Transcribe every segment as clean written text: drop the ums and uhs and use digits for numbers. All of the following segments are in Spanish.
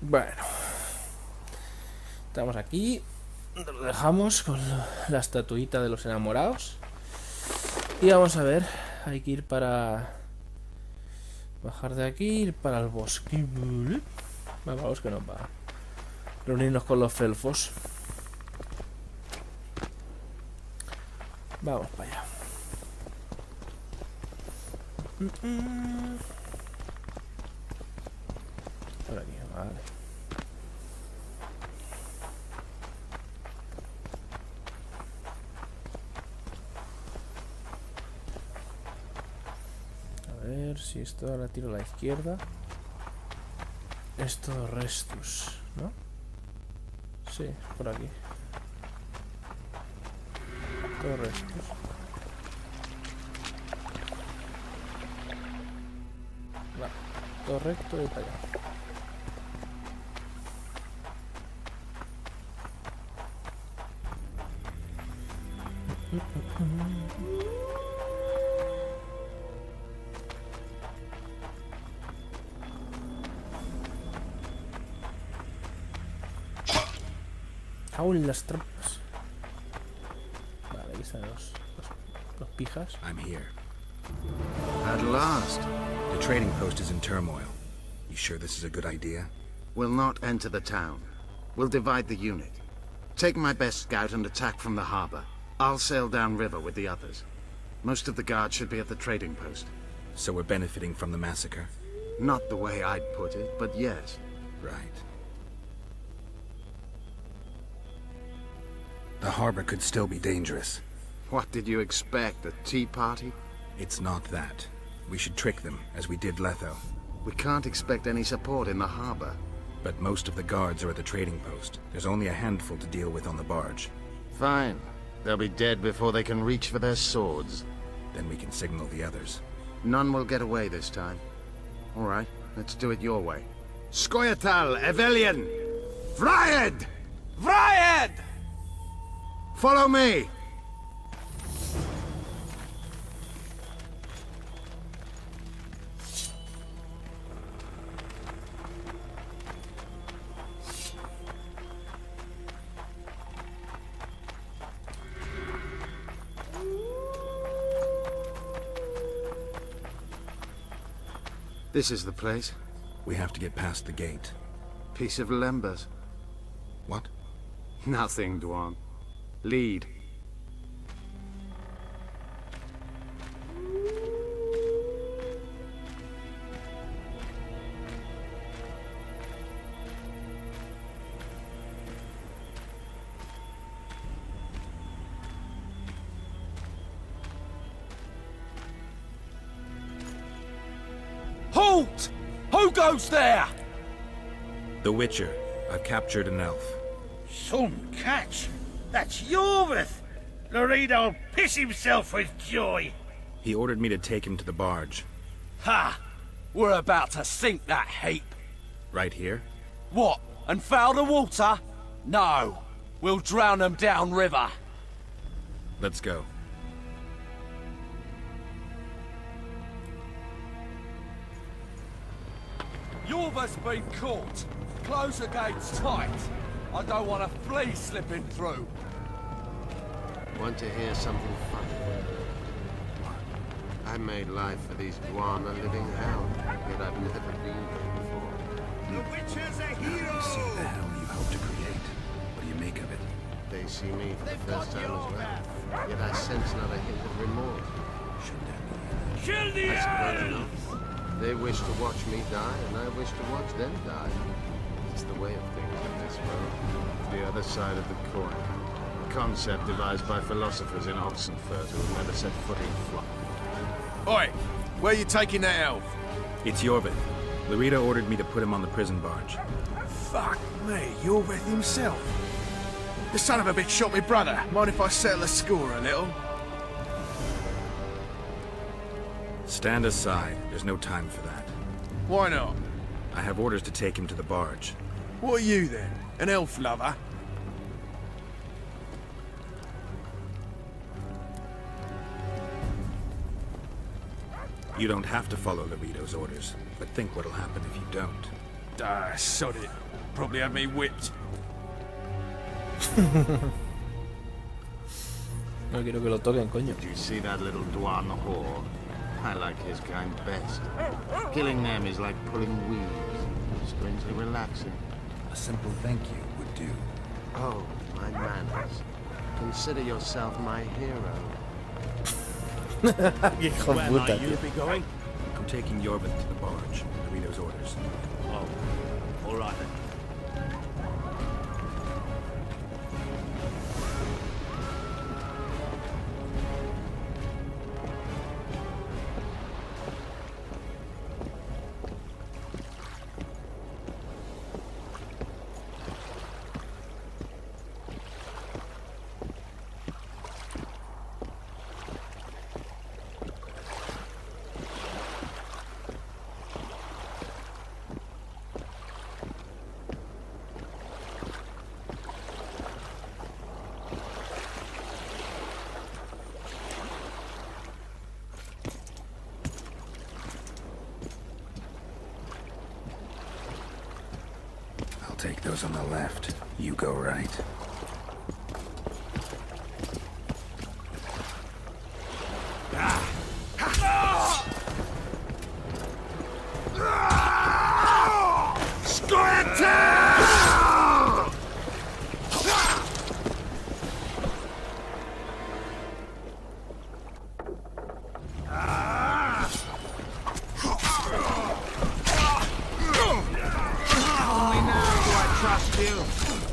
Bueno, estamos aquí. Lo dejamos con la estatuita de los enamorados. Y vamos a ver. Hay que ir para... bajar de aquí, ir para el bosque. Vamos, que no, para reunirnos con los elfos. Vamos para allá. Por aquí, vale. A ver si esto ahora tiro a la izquierda. Esto restus, ¿no? Sí, por aquí. Todo restus. Vale, todo recto y para allá. Aún las trampas. Vale, aquí están los pijas. I'm here. At last. The trading post is in turmoil. You sure this is a good idea? We'll not enter the town. We'll divide the unit. Take my best scout and attack from the harbor. I'll sail downriver with the others. Most of the guards should be at the trading post. So we're benefiting from the massacre? Not the way I'd put it, but yes. Right. The harbor could still be dangerous. What did you expect, a tea party? It's not that. We should trick them, as we did Letho. We can't expect any support in the harbor. But most of the guards are at the trading post. There's only a handful to deal with on the barge. Fine. They'll be dead before they can reach for their swords. Then we can signal the others. None will get away this time. All right, let's do it your way. Skoyatal, Evelian! Vryed! Vryed! Follow me! This is the place. We have to get past the gate. Piece of Lembas. What? Nothing, Dwan. Lead. Halt! Who goes there? The Witcher. I've captured an elf. Some catch! That's Yorvith! Loredo'll piss himself with joy! He ordered me to take him to the barge. Ha! We're about to sink that heap. Right here? What? And foul the water? No. We'll drown them downriver. Let's go. Yorva's been caught. Close the gates tight. I don't want a flea slipping through. Want to hear something funny? I made life for these Dwan a living hell, yet I've never been here before. The Witcher's a hero! See the hell you hope to create. What do you make of it? They see me for the first time as well, yet I sense not a hint of remorse. Kill the elves! They wish to watch me die, and I wish to watch them die. It's the way of things in this world. The other side of the coin. A concept devised by philosophers in Oxenfurt who have never set foot in flock. Oi! Where you taking that elf? It's Yorvith. Larita ordered me to put him on the prison barge. Fuck me, Yorvith himself. The son of a bitch shot me brother. Mind if I settle the score a little? Stand aside. There's no time for that. Why not? I have orders to take him to the barge. What are you then? An elf lover? You don't have to follow Larito's orders, but think what'll happen if you don't. Ah, sod it. Probably had me whipped. No quiero que lo toquen, coño. Do you see that little Duan whore? I like his kind best. Killing them is like pulling weeds. Strangely relaxing. A simple thank you would do. Oh, my manners. Consider yourself my hero. Qué hijo de puta, tío. be going? I'm taking Yorvin to the barge. Rito's orders. Oh, all right then. Take those on the left. You go right.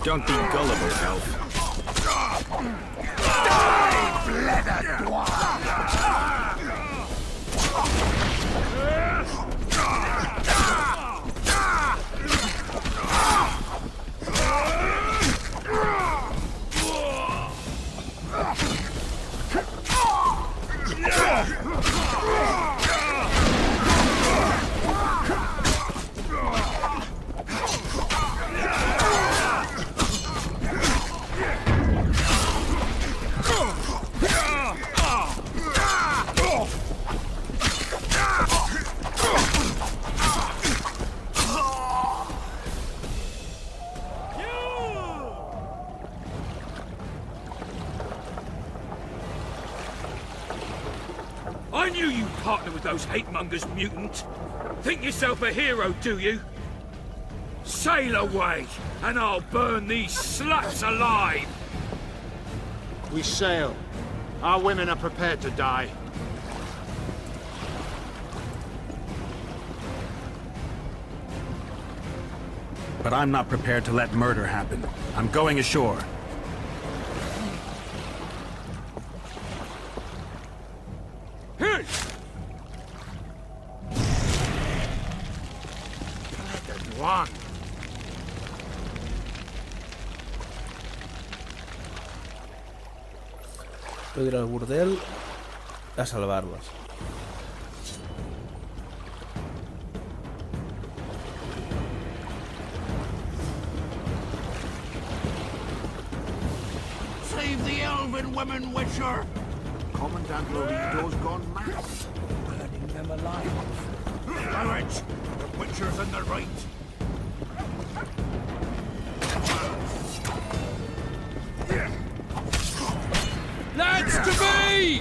Don't be gullible, elf. I knew you'd partner with those hate-mongers, mutant. Think yourself a hero, do you? Sail away, and I'll burn these sluts alive! We sail. Our women are prepared to die. But I'm not prepared to let murder happen. I'm going ashore. Hey! One. Puedo ir al burdel a salvarlos. Save the elven women, Witcher! Commandant Lorito's gone mad. Burning them alive. Courage! The Witcher's in the right. Lads to me!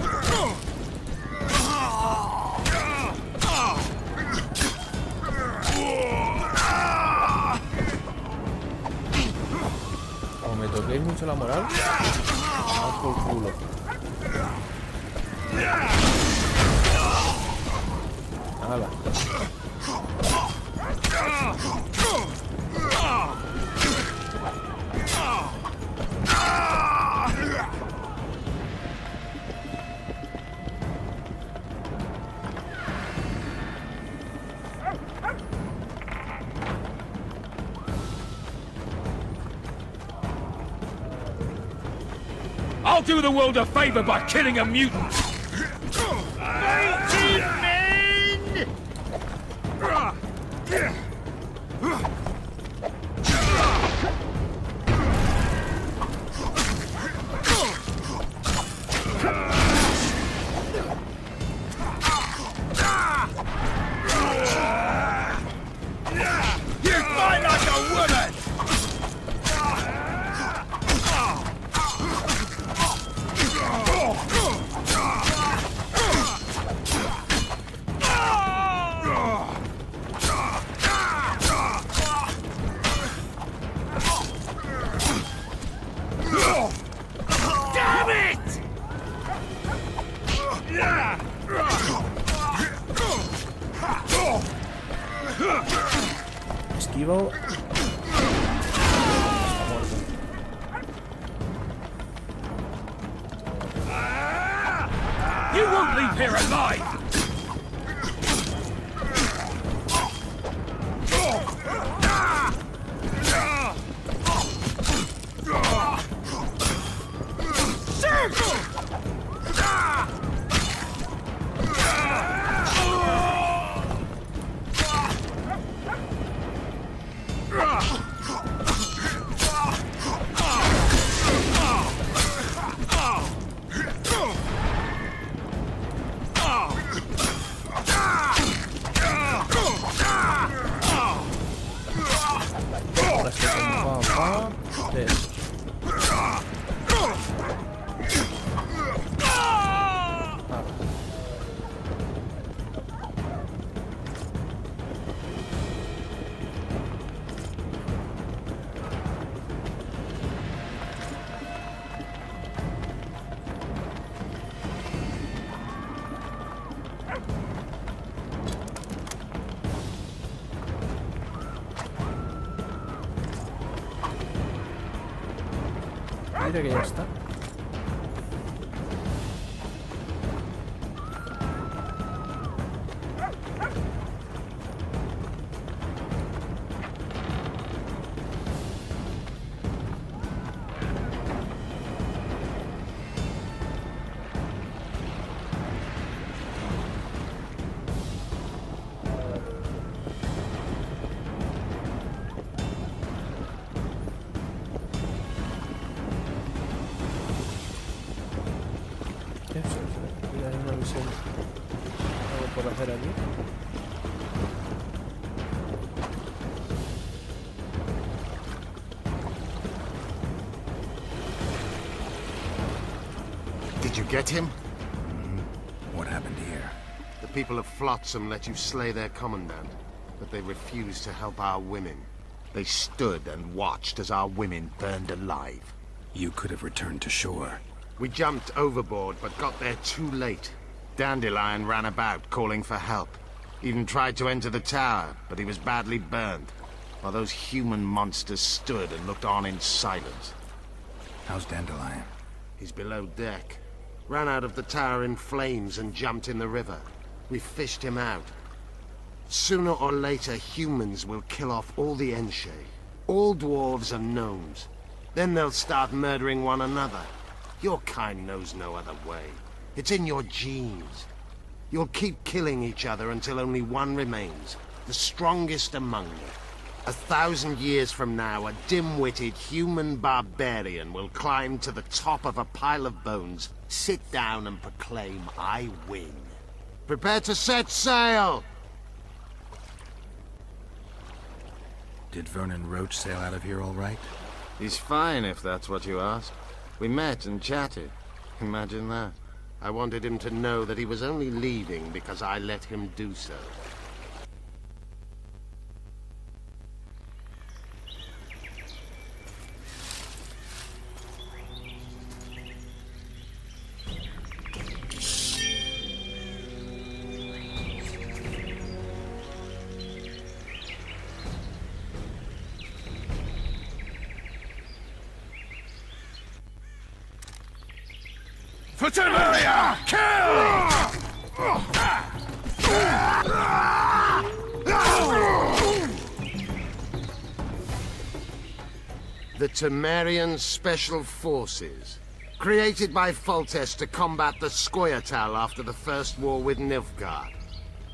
Como me toquéis mucho la moral, vamos por culo. Hala. I'll do the world a favor by killing a mutant! Mighty men! You Esquivo. Está muerto. You won't leave here alive! Ahora estoy con pa. Tres. Mira que ya está. Hay una misión. Algo por hacer aquí. Did you get him? What happened here? The people of Flotsam let you slay their commandant, but they refused to help our women. They stood and watched as our women burned alive. You could have returned to shore. We jumped overboard, but got there too late. Dandelion ran about, calling for help. Even tried to enter the tower, but he was badly burned, while those human monsters stood and looked on in silence. How's Dandelion? He's below deck. Ran out of the tower in flames and jumped in the river. We fished him out. Sooner or later, humans will kill off all the Enshe, all dwarves and gnomes. Then they'll start murdering one another. Your kind knows no other way. It's in your genes. You'll keep killing each other until only one remains, the strongest among you. 1,000 years from now, a dim-witted human barbarian will climb to the top of a pile of bones, sit down and proclaim, I win. Prepare to set sail! Did Vernon Roach sail out of here all right? He's fine, if that's what you ask. We met and chatted. Imagine that. I wanted him to know that he was only leaving because I let him do so. For Temeria! Kill! The Temerian Special Forces, created by Foltest to combat the Scoia'tael after the First War with Nilfgaard.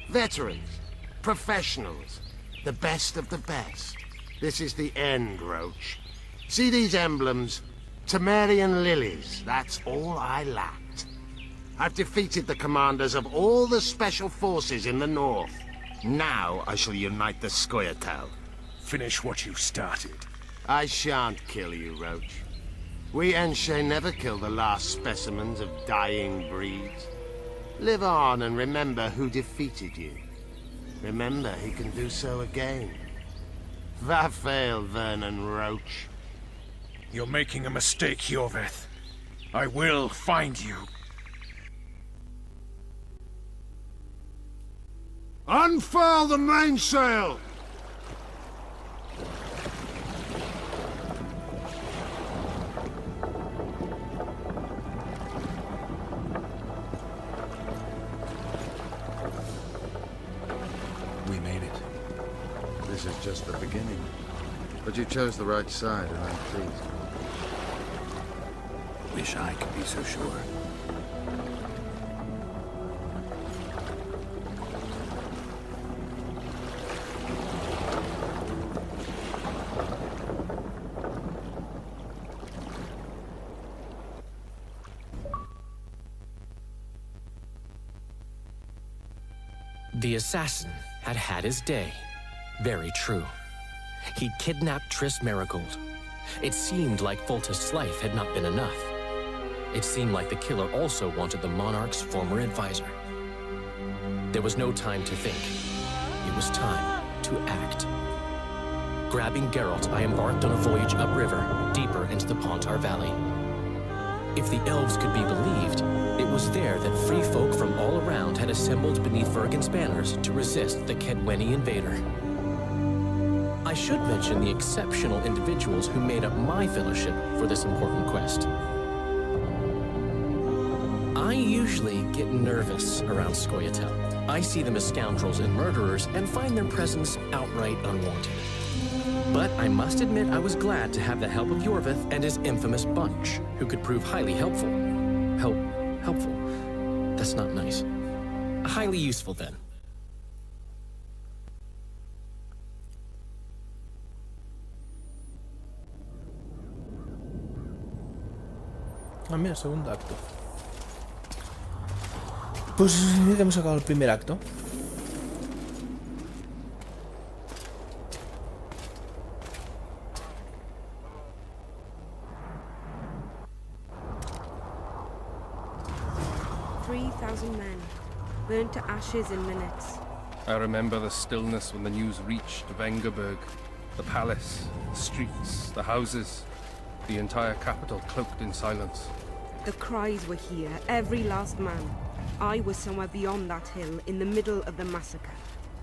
Veterans, professionals, the best of the best. This is the end, Roach. See these emblems? Temerian lilies, that's all I lacked. I've defeated the commanders of all the special forces in the north. Now I shall unite the Scoia'tael. Finish what you started. I shan't kill you, Roach. We Enshe never kill the last specimens of dying breeds. Live on and remember who defeated you. Remember he can do so again. Vafail, Vernon Roach. You're making a mistake, Hjorveth. I will find you. Unfurl the mainsail! We made it. This is just the beginning. But you chose the right side, and I'm pleased. Wish I could be so sure. The assassin had had his day. Very true. He'd kidnapped TRISS Marigold. It seemed like Foltest's life had not been enough. It seemed like the killer also wanted the monarch's former advisor. There was no time to think. It was time to act. Grabbing Geralt, I embarked on a voyage upriver, deeper into the Pontar Valley. If the elves could be believed, it was there that free folk from all around had assembled beneath Vergen's banners to resist the Kedweni invader. I should mention the exceptional individuals who made up my fellowship for this important quest. I usually get nervous around Scoia'tael. I see them as scoundrels and murderers and find their presence outright unwanted. But I must admit I was glad to have the help of Yorvith and his infamous bunch, who could prove highly helpful. Helpful? That's not nice. Highly useful, then. Ah, mira, segundo acto. Pues mira que hemos sacado el primer acto. Men, burnt to ashes in minutes. I remember the stillness when the news reached Vengerberg. The palace, the streets, the houses, the entire capital cloaked in silence. The cries were here, every last man. I was somewhere beyond that hill, in the middle of the massacre.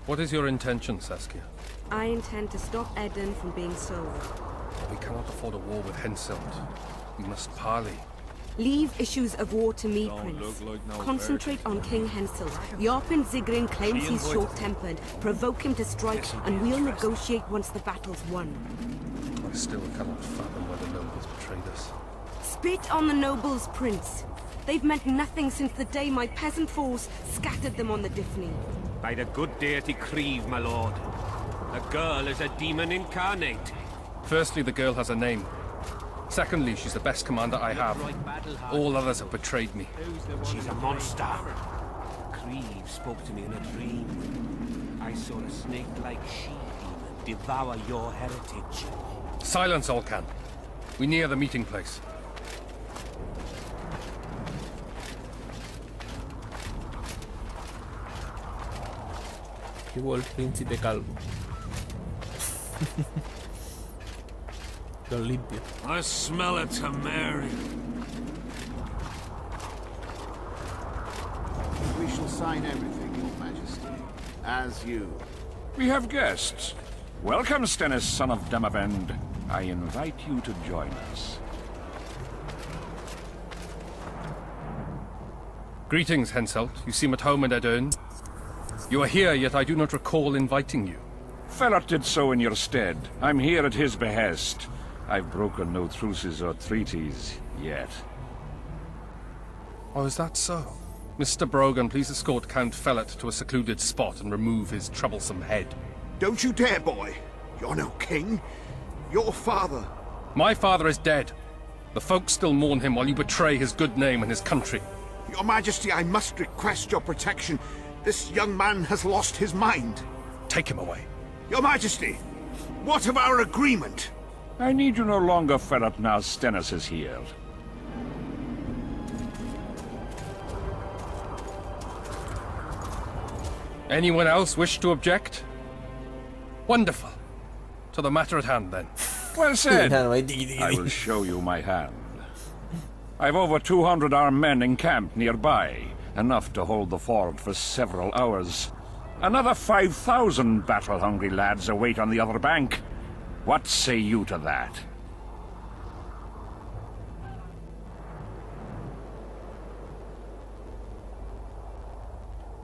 What is your intention, Saskia? I intend to stop Eden from being sold. We cannot afford a war with Henselt. We must parley. Leave issues of war to me, Prince. Concentrate on King Henselt. Yarpen Zigrin claims he's short-tempered. Provoke him to strike, and we'll negotiate once the battle's won. I still cannot fathom why the nobles betrayed us. Spit on the nobles, Prince. They've meant nothing since the day my peasant force scattered them on the Dyfni. By the good deity Creve, my lord. The girl is a demon incarnate. Firstly, the girl has a name. Secondly, she's the best commander I have. All others have betrayed me. She's a monster. Creve spoke to me in a dream. I saw a snake-like she-demon devour your heritage. Silence, Olcan. We near the meeting place. Llegó el príncipe calvo. Lo limpio. I smell a Temerian. We shall sign everything, Your Majesty. As you. We have guests. Welcome, Stennis, son of Demavend. I invite you to join us. Greetings, Henselt. You seem at home in Edern. You are here, yet I do not recall inviting you. Felot did so in your stead. I'm here at his behest. I've broken no truces or treaties, yet. Oh, is that so? Mr. Brogan, please escort Count Felot to a secluded spot and remove his troublesome head. Don't you dare, boy. You're no king. Your father. My father is dead. The folk still mourn him while you betray his good name and his country. Your Majesty, I must request your protection. This young man has lost his mind. Take him away. Your Majesty, what of our agreement? I need you no longer, Felot, now Stennis is here. Anyone else wish to object? Wonderful. To the matter at hand, then. Well said. I will show you my hand. I've over 200 armed men encamped nearby, enough to hold the fort for several hours. Another 5,000 battle-hungry lads await on the other bank. What say you to that?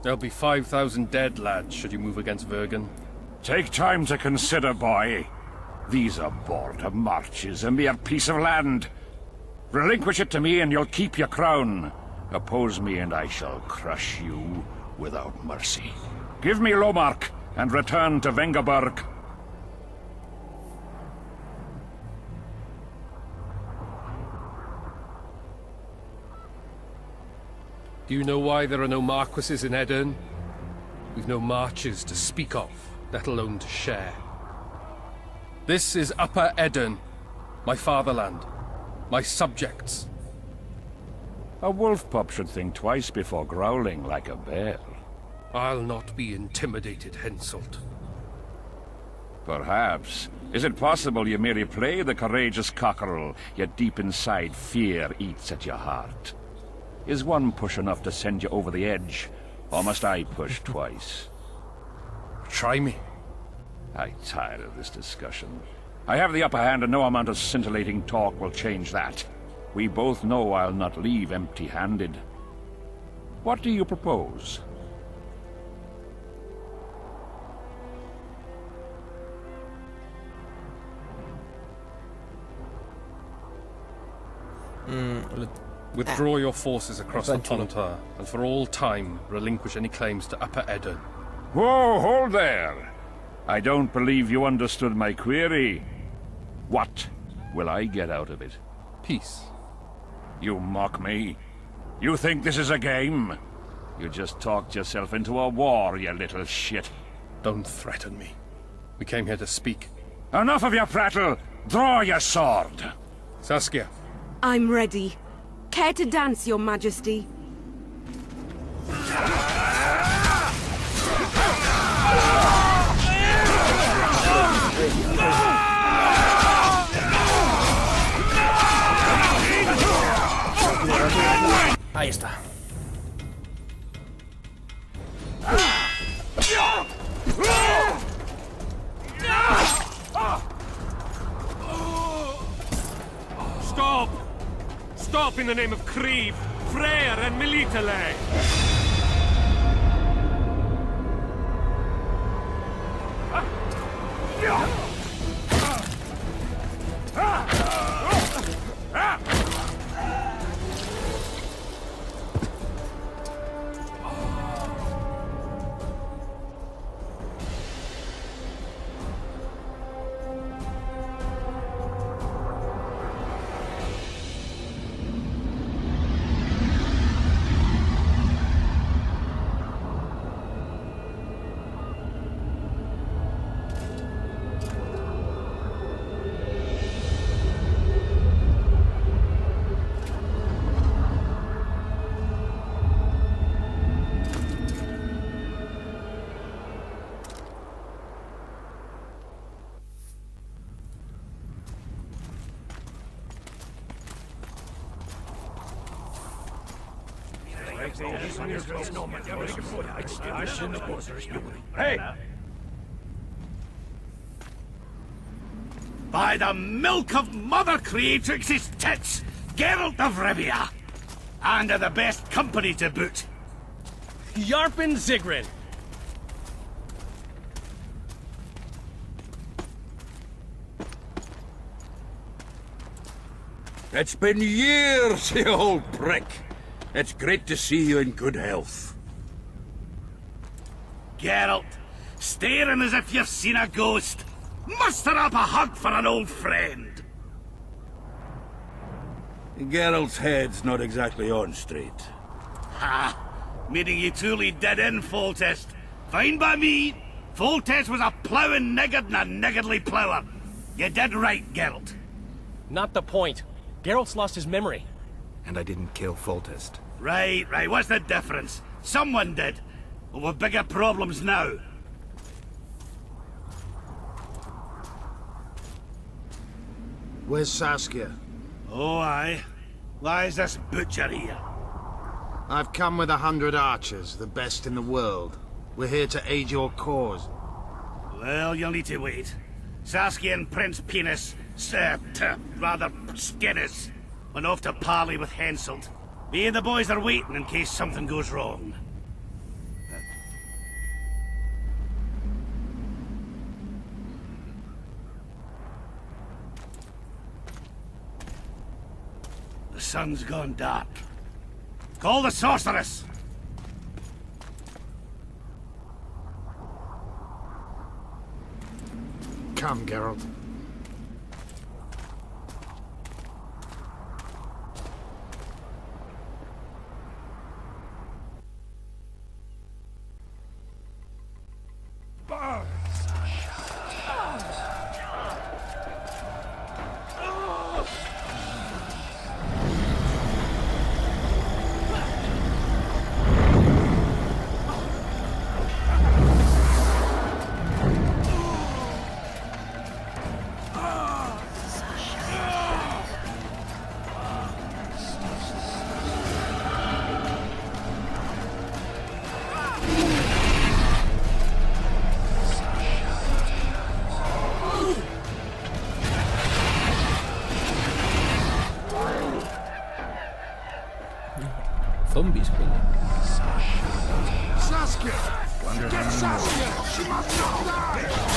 There'll be 5,000 dead lads should you move against Vergen. Take time to consider, boy. These are border marches, a mere piece of land. Relinquish it to me and you'll keep your crown. Oppose me and I shall crush you without mercy. Give me Lomark and return to Vengerberg. Do you know why there are no marquises in Edirn? We've no marches to speak of, let alone to share. This is Upper Edirn, my fatherland, my subjects. A wolf pup should think twice before growling like a bear. I'll not be intimidated, Henselt. Perhaps. Is it possible you merely play the courageous cockerel, yet deep inside fear eats at your heart? Is one push enough to send you over the edge, or must I push twice? Try me. I'm tired of this discussion. I have the upper hand and no amount of scintillating talk will change that. We both know I'll not leave empty-handed. What do you propose? Withdraw your forces across the Pontar, and for all time, relinquish any claims to Upper Edirn. Whoa, hold there! I don't believe you understood my query. What will I get out of it? Peace. You mock me? You think this is a game? You just talked yourself into a war, you little shit. Don't threaten me. We came here to speak. Enough of your prattle! Draw your sword! Saskia. I'm ready. Care to dance, Your Majesty? Ahí está. Stop! Stop in the name of Kriv, Freyr and Militale! Hey! By the milk of Mother Creatrix's tits, Geralt of Rivia! And of the best company to boot. Yarpen Zigrin. It's been years, you old prick. It's great to see you in good health. Geralt, staring as if you've seen a ghost. Muster up a hug for an old friend. Geralt's head's not exactly on straight. Ha! Meaning you truly did in, Foltest. Fine by me. Foltest was a ploughing niggard and a niggardly plougher. You did right, Geralt. Not the point. Geralt's lost his memory. And I didn't kill Foltest. Right. What's the difference? Someone did. Well, we've bigger problems now. Where's Saskia? Oh, aye. Why is this butcher here? I've come with 100 archers, the best in the world. We're here to aid your cause. Well, you'll need to wait. Saskia and Prince Penis, rather Skinnis, went off to parley with Henselt. Me and the boys are waiting in case something goes wrong. The sun's gone dark. Call the sorceress! Come, Geralt. Zombies, coño. Saskia! Get Saskia! She must not die!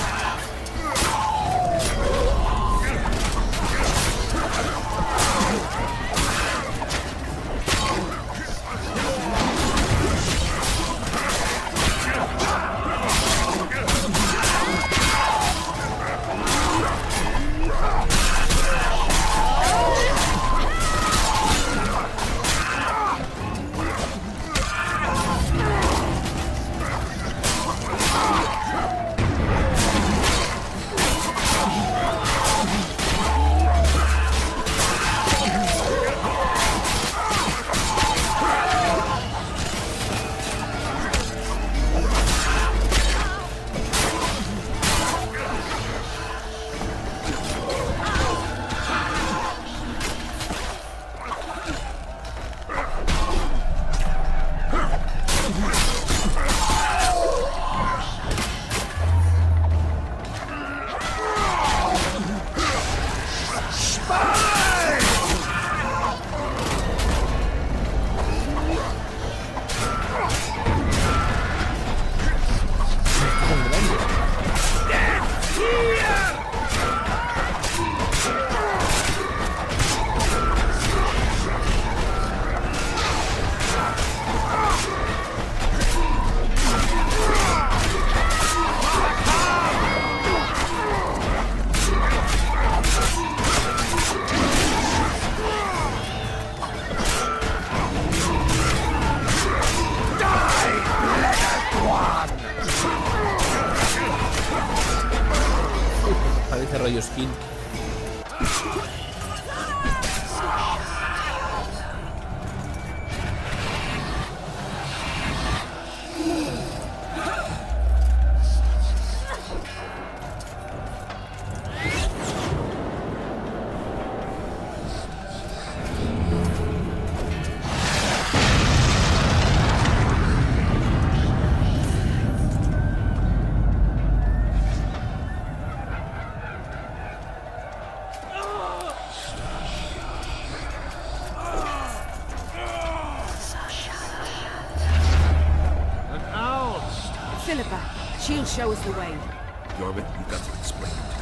Parece rollo skin. She'll show us the way. Yorvik, you've got to explain it to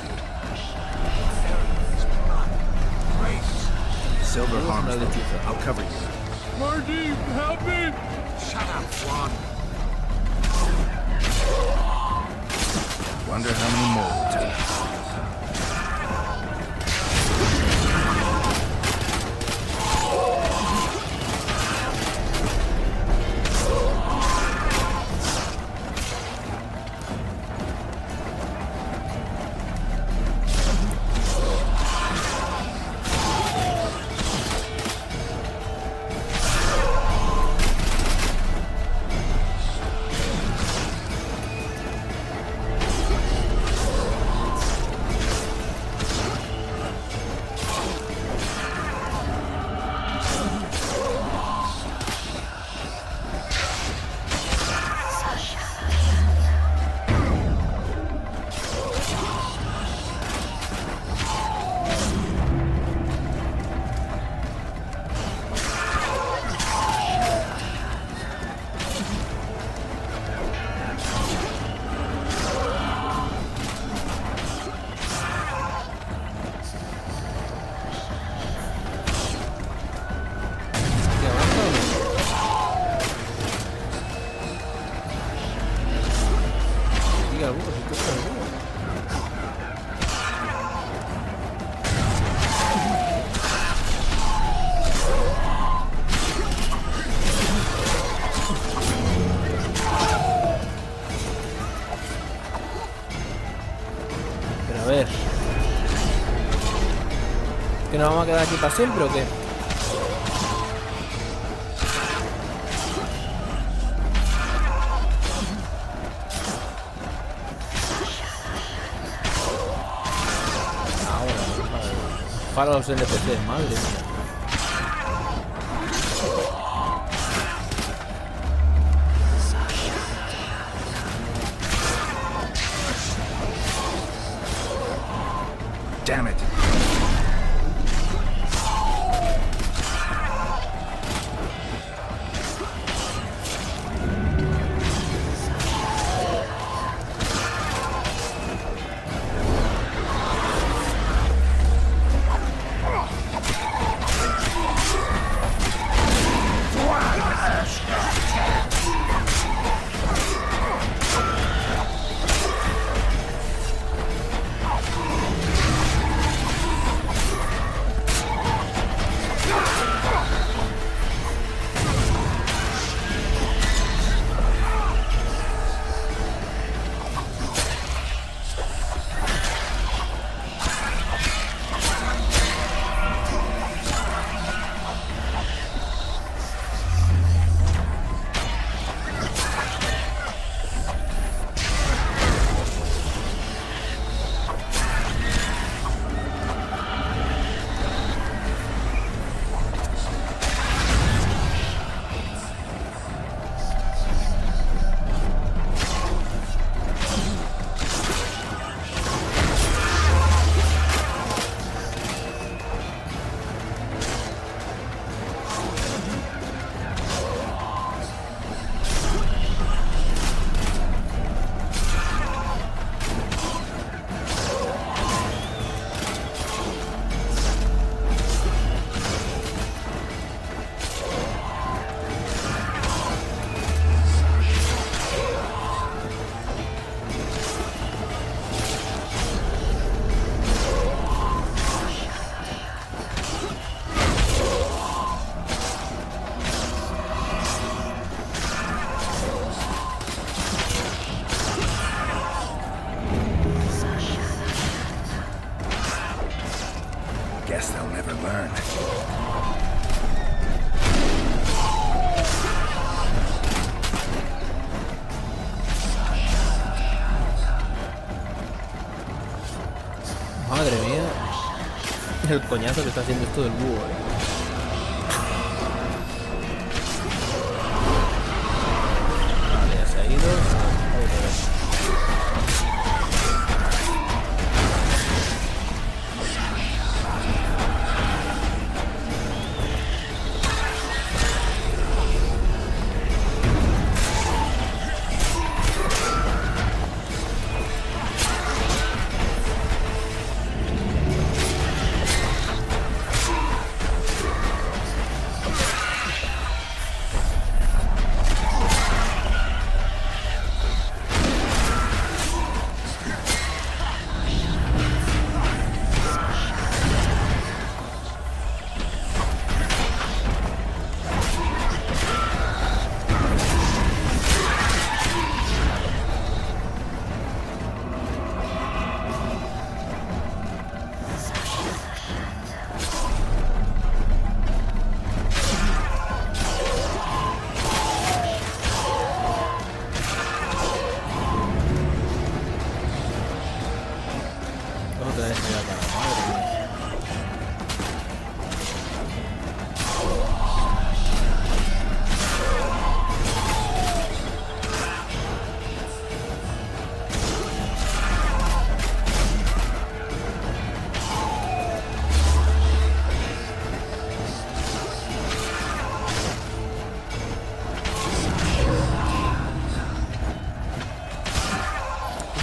me. Silver harms them. I'll cover you. Marty, help me! Shut up, Juan. Wonder how many more will take. A ver. ¿Que nos vamos a quedar aquí para siempre o qué? Para los NPCs, madre mía. Damn it. Guess they'll never learn. Madre mía. El coñazo que está haciendo esto del búho, Vale, ya se ha ido. Otra vez.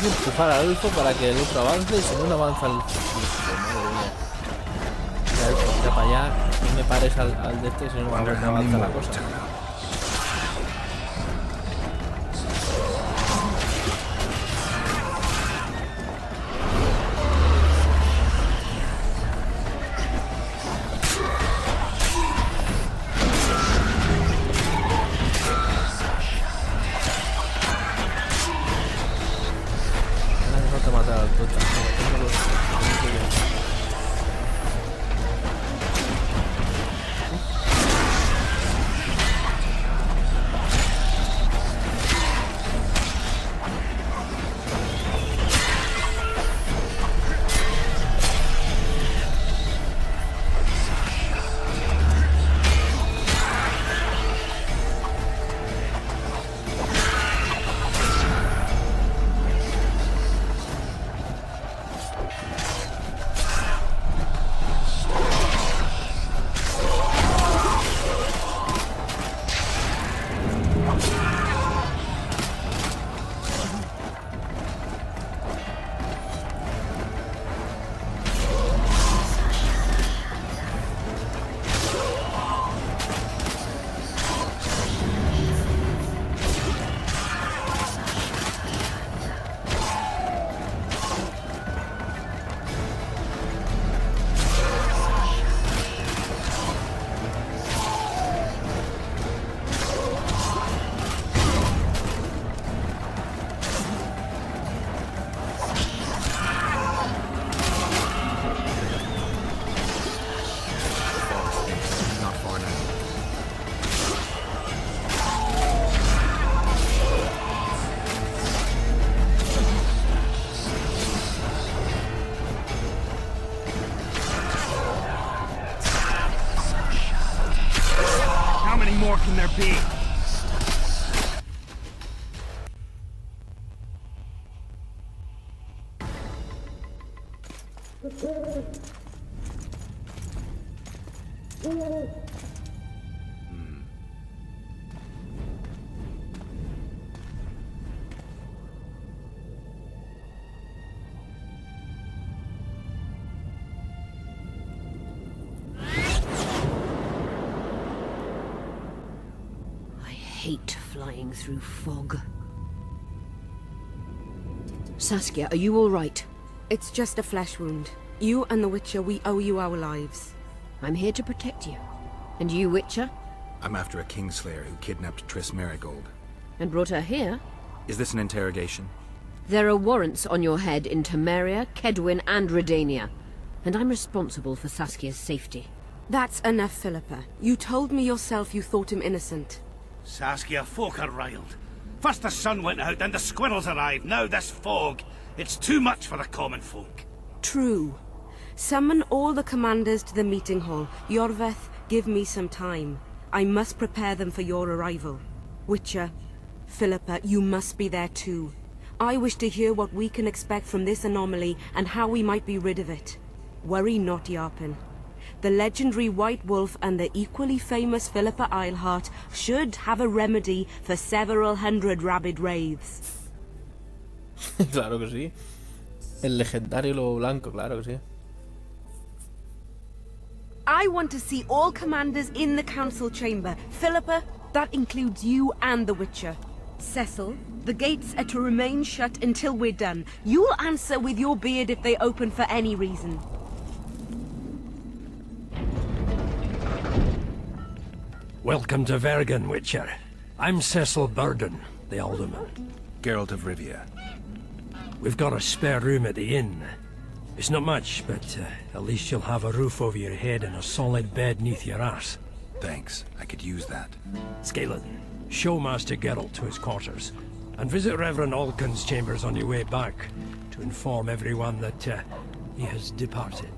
Empujar al elfo para que el otro avance, y si no avanza el elfo, madre mía. Ya, elfo, tira para allá, no me pares al de este, si no avanza la cosa. está more can there be? Hate flying through fog. Saskia, are you all right? It's just a flesh wound. You and the Witcher, we owe you our lives. I'm here to protect you. And you, Witcher? I'm after a Kingslayer who kidnapped Triss Merigold. And brought her here? Is this an interrogation? There are warrants on your head in Temeria, Kedwin, and Redania. And I'm responsible for Saskia's safety. That's enough, Philippa. You told me yourself you thought him innocent. Saskia, folk are riled. First the sun went out, then the squirrels arrived, now this fog. It's too much for the common folk. True. Summon all the commanders to the meeting hall. Yorveth, give me some time. I must prepare them for your arrival. Witcher, Philippa, you must be there too. I wish to hear what we can expect from this anomaly and how we might be rid of it. Worry not, Yarpen. The legendary White Wolf and the equally famous Philippa Eilhart should have a remedy for several hundred rabid wraiths. Claro que sí. El legendario lobo blanco, claro que sí. I want to see all commanders in the council chamber. Philippa, that includes you and the Witcher. Cecil, the gates are to remain shut until we're done. You'll answer with your beard if they open for any reason. Welcome to Vergen, Witcher. I'm Cecil Burden, the Alderman. Geralt of Rivia. We've got a spare room at the inn. It's not much, but at least you'll have a roof over your head and a solid bed neath your ass. Thanks, I could use that. Scalen, show Master Geralt to his quarters, and visit Reverend Alkin's chambers on your way back, to inform everyone that he has departed.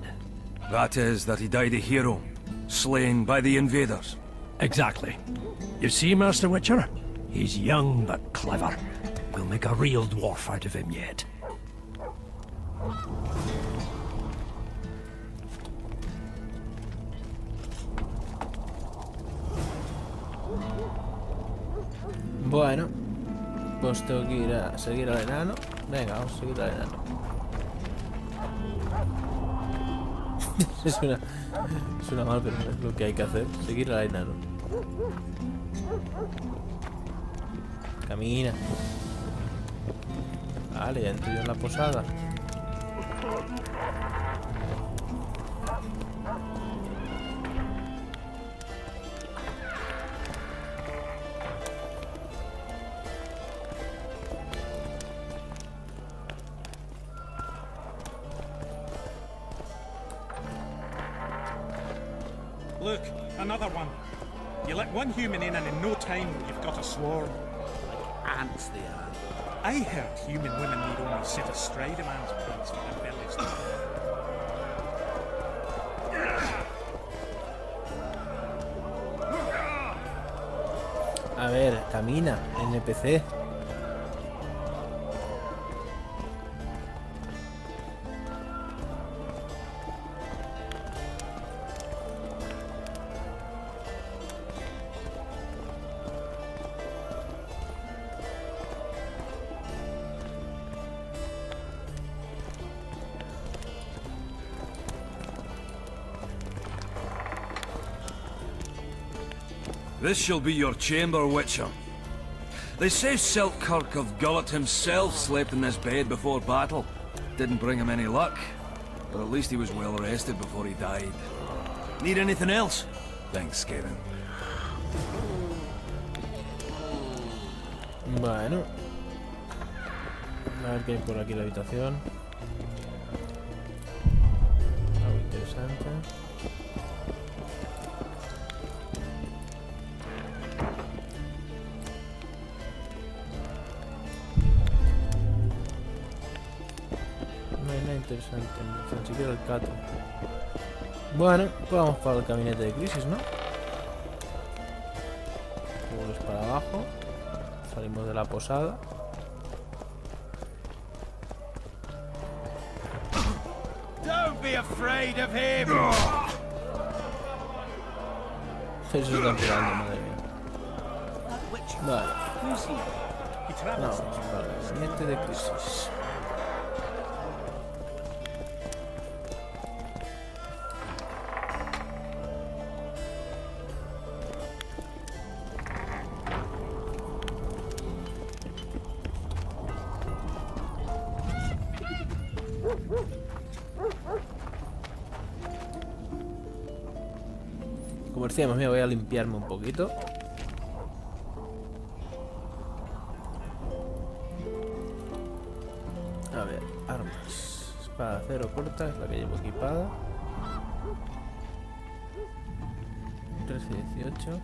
That is, that he died a hero, slain by the invaders. Exactly. You see, Master Witcher? He's young but clever. We'll make a real dwarf out of him yet. Bueno, pues tengo que ir a seguir al enano. Venga, vamos a seguir al enano. Suena mal, pero es lo que hay que hacer. Seguir al enano. Camina. Vale, ya entro yo en la posada. Look, another one. You let one human in and in no time you've got a swarm. Like ants they are. I heard human women need only sit astride a man's place for their bellies to... A ver, camina, NPC. This shall be your chamber, Witcher. They say Selkirk of Gullet himself slept in this bed before battle. Didn't bring him any luck, but at least he was well rested before he died. Need anything else? Thanks, Kevin. Bueno. A ver qué hay por aquí en la habitación. Algo interesante. Interesante, ni siquiera el cato. Bueno, pues vamos para el gabinete de crisis, ¿no? Subimos para abajo. Salimos de la posada. Don't be afraid of him. Eso se están pegando, madre mía. Vale. Vamos para el gabinete de crisis. Como decíamos, me voy a limpiarme un poquito. A ver, armas. Espada de acero corta, es la que llevo equipada. 13 y 18.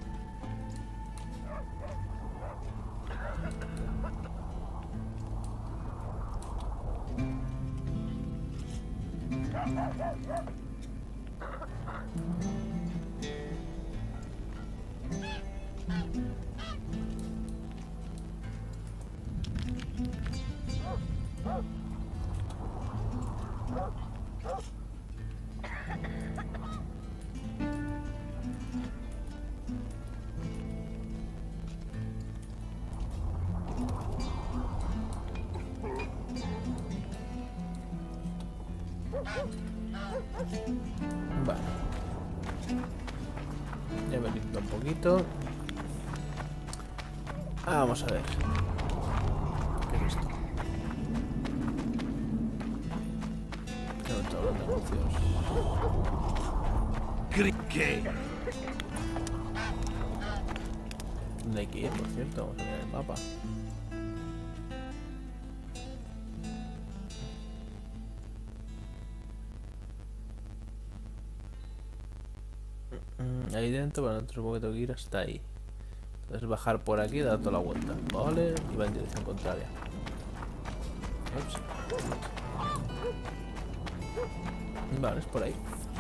Vale. Ya me limpio un poquito. Vamos a ver. ¿Qué es esto? ¿Qué me está hablando de anuncios? ¿Qué? ¿Dónde hay que ir, por cierto? Vamos a ver el mapa. Ahí dentro, bueno, supongo que tengo que ir hasta ahí. Entonces bajar por aquí y dar toda la vuelta. Vale, y va en dirección contraria. Ups. Vale, es por ahí.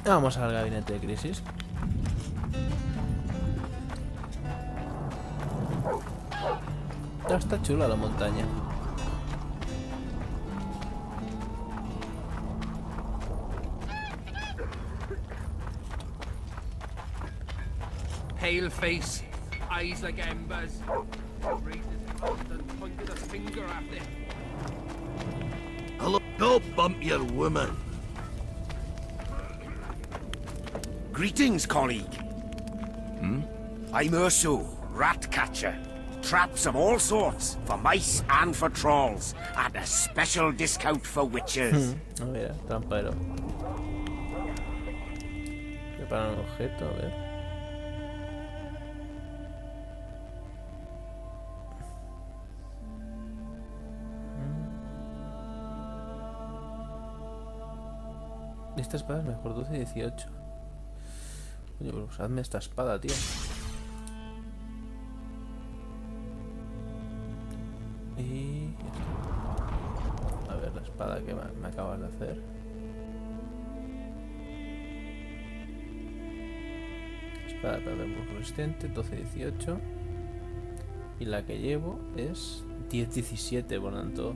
Vamos al gabinete de crisis. Ya está chula la montaña. Pale face, eyes like embers. Raises and pointed a finger at it. Hello, don't bump your woman. Greetings, colleague. I'm Urso, rat catcher. Traps of all sorts, for mice and for trolls, at a special discount for witches. Mira, trampero. Prepara un objeto, a ver. Esta espada es mejor, 12 y 18. Coño, pues usadme esta espada, tío. Y... a ver, la espada que me acabas de hacer. Espada de papel muy resistente, 12-18. Y la que llevo es 10-17, por lo tanto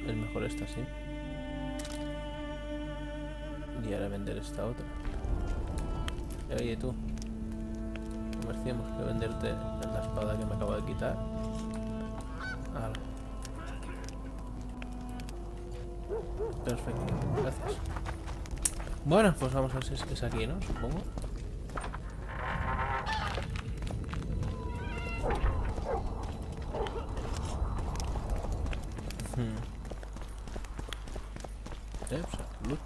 es mejor esta, sí. Y ahora vender esta otra. Oye tú, comerciamos, que venderte la espada que me acabo de quitar. Vale. Perfecto, gracias. Bueno, pues vamos a ver si es aquí, ¿no? Supongo. Loot.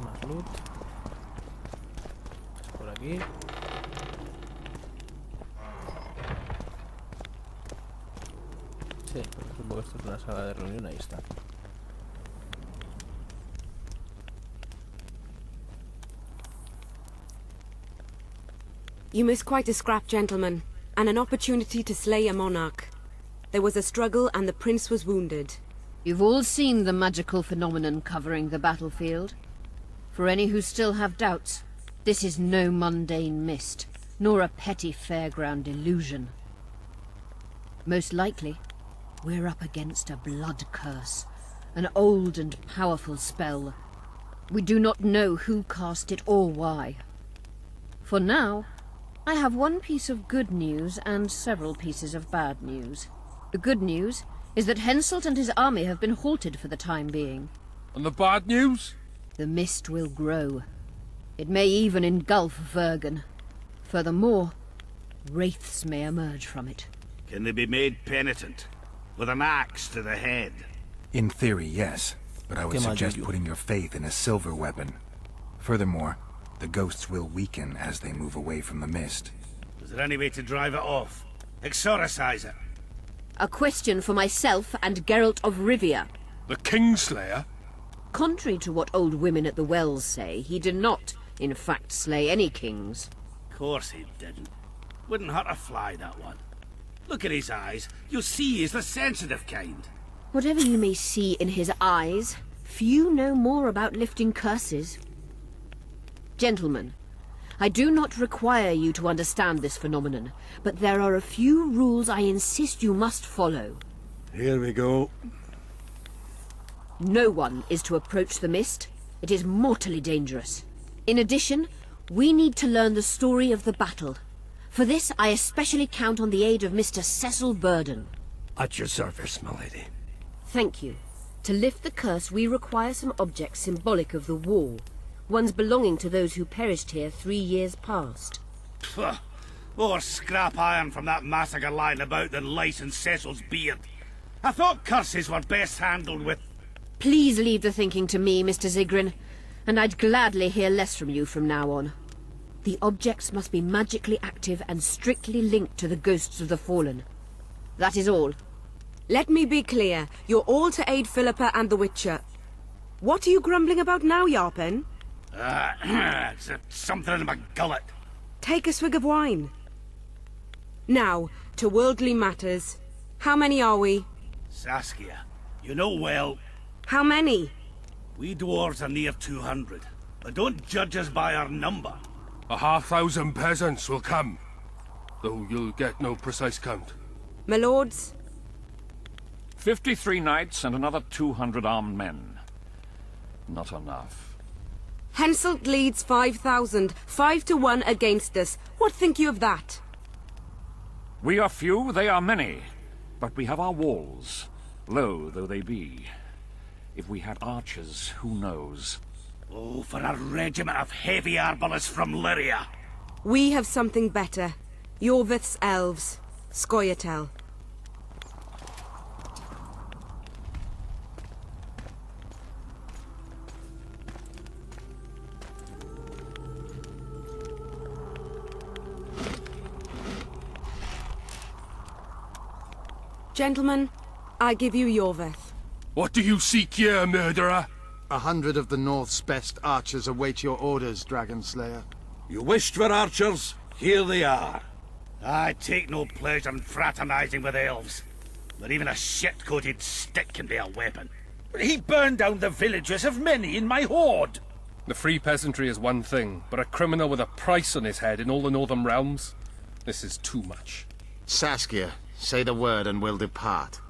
Más loot. Por aquí. Sí, supongo que esto es una sala de reunión, ahí está. You missed quite a scrap, gentlemen, and an opportunity to slay a monarch. There was a struggle and the prince was wounded. You've all seen the magical phenomenon covering the battlefield. For any who still have doubts, this is no mundane mist, nor a petty fairground illusion. Most likely, we're up against a blood curse, an old and powerful spell. We do not know who cast it or why. For now, I have one piece of good news and several pieces of bad news. The good news is that Henselt and his army have been halted for the time being. And the bad news? The mist will grow. It may even engulf Vergen. Furthermore, wraiths may emerge from it. Can they be made penitent? With an axe to the head? In theory, yes. But I would suggest putting your faith in a silver weapon. Furthermore, the ghosts will weaken as they move away from the mist. Is there any way to drive it off? Exorcise it? A question for myself and Geralt of Rivia. The Kingslayer? Contrary to what old women at the wells say, he did not, in fact, slay any kings. Of course he didn't. Wouldn't hurt a fly, that one. Look at his eyes. You'll see he's the sensitive kind. Whatever you may see in his eyes, few know more about lifting curses. Gentlemen, I do not require you to understand this phenomenon, but there are a few rules I insist you must follow. Here we go. No one is to approach the mist. It is mortally dangerous. In addition, we need to learn the story of the battle. For this, I especially count on the aid of Mr. Cecil Burden. At your service, my lady. Thank you. To lift the curse, we require some objects symbolic of the war. Ones belonging to those who perished here 3 years past. Pfft. More scrap iron from that massacre lying about than lice in Cecil's beard. I thought curses were best handled with... Please leave the thinking to me, Mr. Zigrin, and I'd gladly hear less from you from now on. The objects must be magically active and strictly linked to the ghosts of the fallen. That is all. Let me be clear. You're all to aid Philippa and the Witcher. What are you grumbling about now, Yarpen? It's something in my gullet. Take a swig of wine. Now, to worldly matters. How many are we? Saskia, you know well... How many? We dwarves are near 200, but don't judge us by our number. 1,000 peasants will come, though you'll get no precise count. My lords? 53 knights and another 200 armed men. Not enough. Henselt leads 5,000, 5 to 1 against us. What think you of that? We are few, they are many. But we have our walls, low though they be. If we had archers, who knows? Oh, for a regiment of heavy arbalists from Lyria. We have something better. Yorvith's elves. Scoia'tael. Gentlemen, I give you Yorvith. What do you seek here, murderer? 100 of the North's best archers await your orders, Dragon Slayer. You wished for archers? Here they are. I take no pleasure in fraternizing with elves. But even a shit-coated stick can be a weapon. He burned down the villages of many in my horde. The free peasantry is one thing, but a criminal with a price on his head in all the northern realms? This is too much. Saskia, say the word and we'll depart.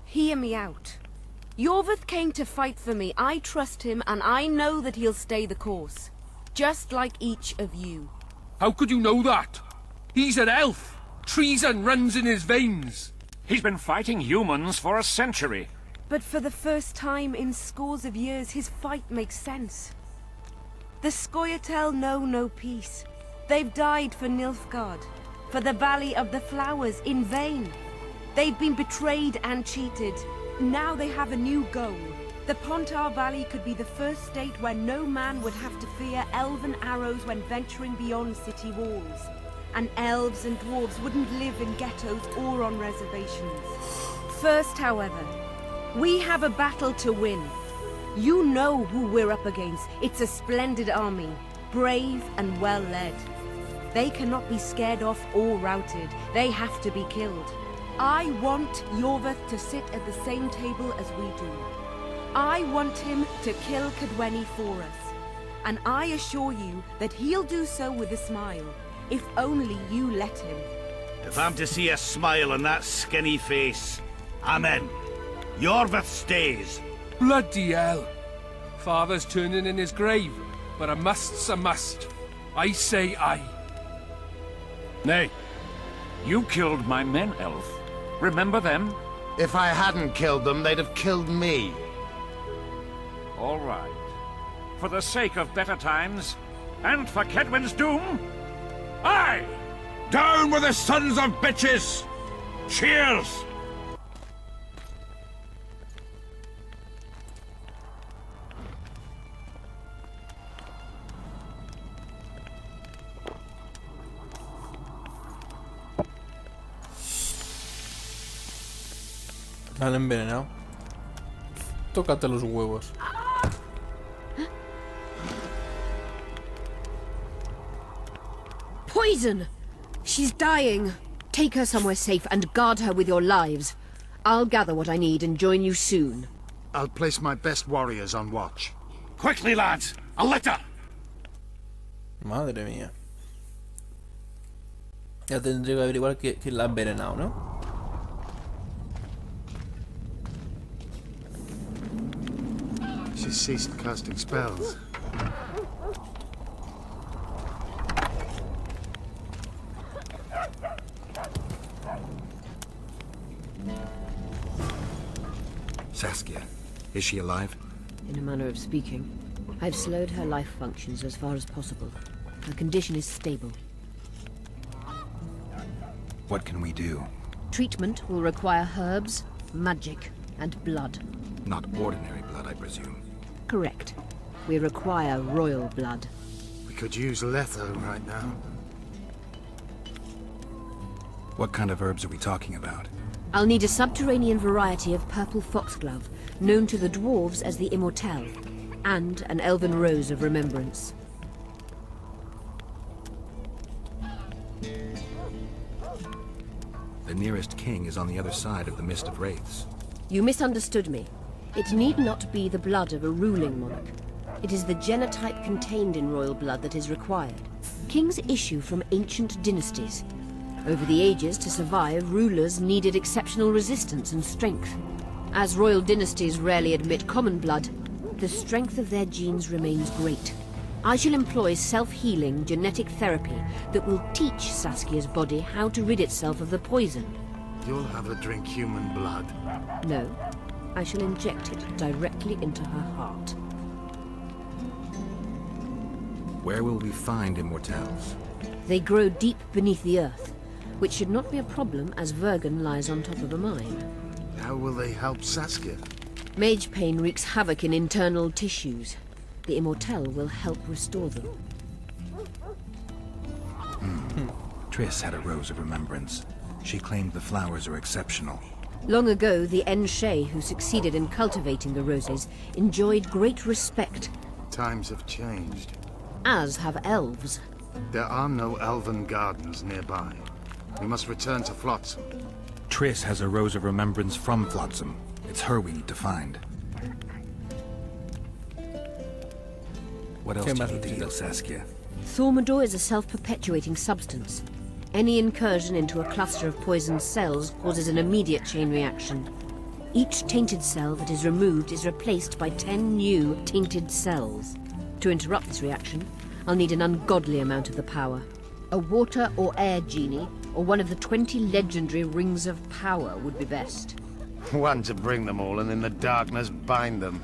Hear me out. Yorveth came to fight for me. I trust him, and I know that he'll stay the course. Just like each of you. How could you know that? He's an elf. Treason runs in his veins. He's been fighting humans for a century. But for the first time in scores of years, his fight makes sense. The Scoia'tael know no peace. They've died for Nilfgaard, for the Valley of the Flowers, in vain. They've been betrayed and cheated. Now they have a new goal. The Pontar Valley could be the first state where no man would have to fear elven arrows when venturing beyond city walls. And elves and dwarves wouldn't live in ghettos or on reservations. First, however, we have a battle to win. You know who we're up against. It's a splendid army, brave and well led. They cannot be scared off or routed. They have to be killed. I want Yorveth to sit at the same table as we do. I want him to kill Cadweni for us. And I assure you that he'll do so with a smile, if only you let him. If I'm to see a smile on that skinny face, I'm in. Yorveth stays. Bloody hell. Father's turning in his grave, but a must's a must. I say aye. Nay, you killed my men, elf. Remember them? If I hadn't killed them, they'd have killed me. All right. For the sake of better times, and for Kedwen's doom, aye! Down with the sons of bitches! Cheers! Me han envenenado. Tócate los huevos. Poison! She's dying. Take her somewhere safe and guard her with your lives. I'll gather what I need and join you soon. I'll place my best warriors on watch. Quickly, lads! A litter! Madre mía. Ya tendré que averiguar quién la ha envenenado, ¿no? She ceased casting spells. Saskia, is she alive? In a manner of speaking. I've slowed her life functions as far as possible. Her condition is stable. What can we do? Treatment will require herbs, magic, and blood. Not ordinary blood, I presume. Correct. We require royal blood. We could use letho right now. What kind of herbs are we talking about? I'll need a subterranean variety of purple foxglove, known to the dwarves as the immortelle, and an elven rose of remembrance. The nearest king is on the other side of the Mist of Wraiths. You misunderstood me. It need not be the blood of a ruling monarch. It is the genotype contained in royal blood that is required. Kings issue from ancient dynasties. Over the ages, to survive, rulers needed exceptional resistance and strength. As royal dynasties rarely admit common blood, the strength of their genes remains great. I shall employ self-healing genetic therapy that will teach Saskia's body how to rid itself of the poison. You'll have her drink human blood. No, I shall inject it directly into her heart. Where will we find immortelles? They grow deep beneath the earth, which should not be a problem as Vergen lies on top of a mine. How will they help Saskia? Mage pain wreaks havoc in internal tissues. The immortelle will help restore them. TRISS had a rose of remembrance. She claimed the flowers are exceptional. Long ago, the Enshe, who succeeded in cultivating the roses, enjoyed great respect. Times have changed. As have elves. There are no elven gardens nearby. We must return to Flotsam. TRISS has a rose of remembrance from Flotsam. It's her we need to find. What else do you need to heal, Saskia? Thaumadour is a self-perpetuating substance. Any incursion into a cluster of poisoned cells causes an immediate chain reaction. Each tainted cell that is removed is replaced by 10 new tainted cells. To interrupt this reaction, I'll need an ungodly amount of the power. A water or air genie, or one of the 20 legendary rings of power would be best. One to bring them all and in the darkness bind them.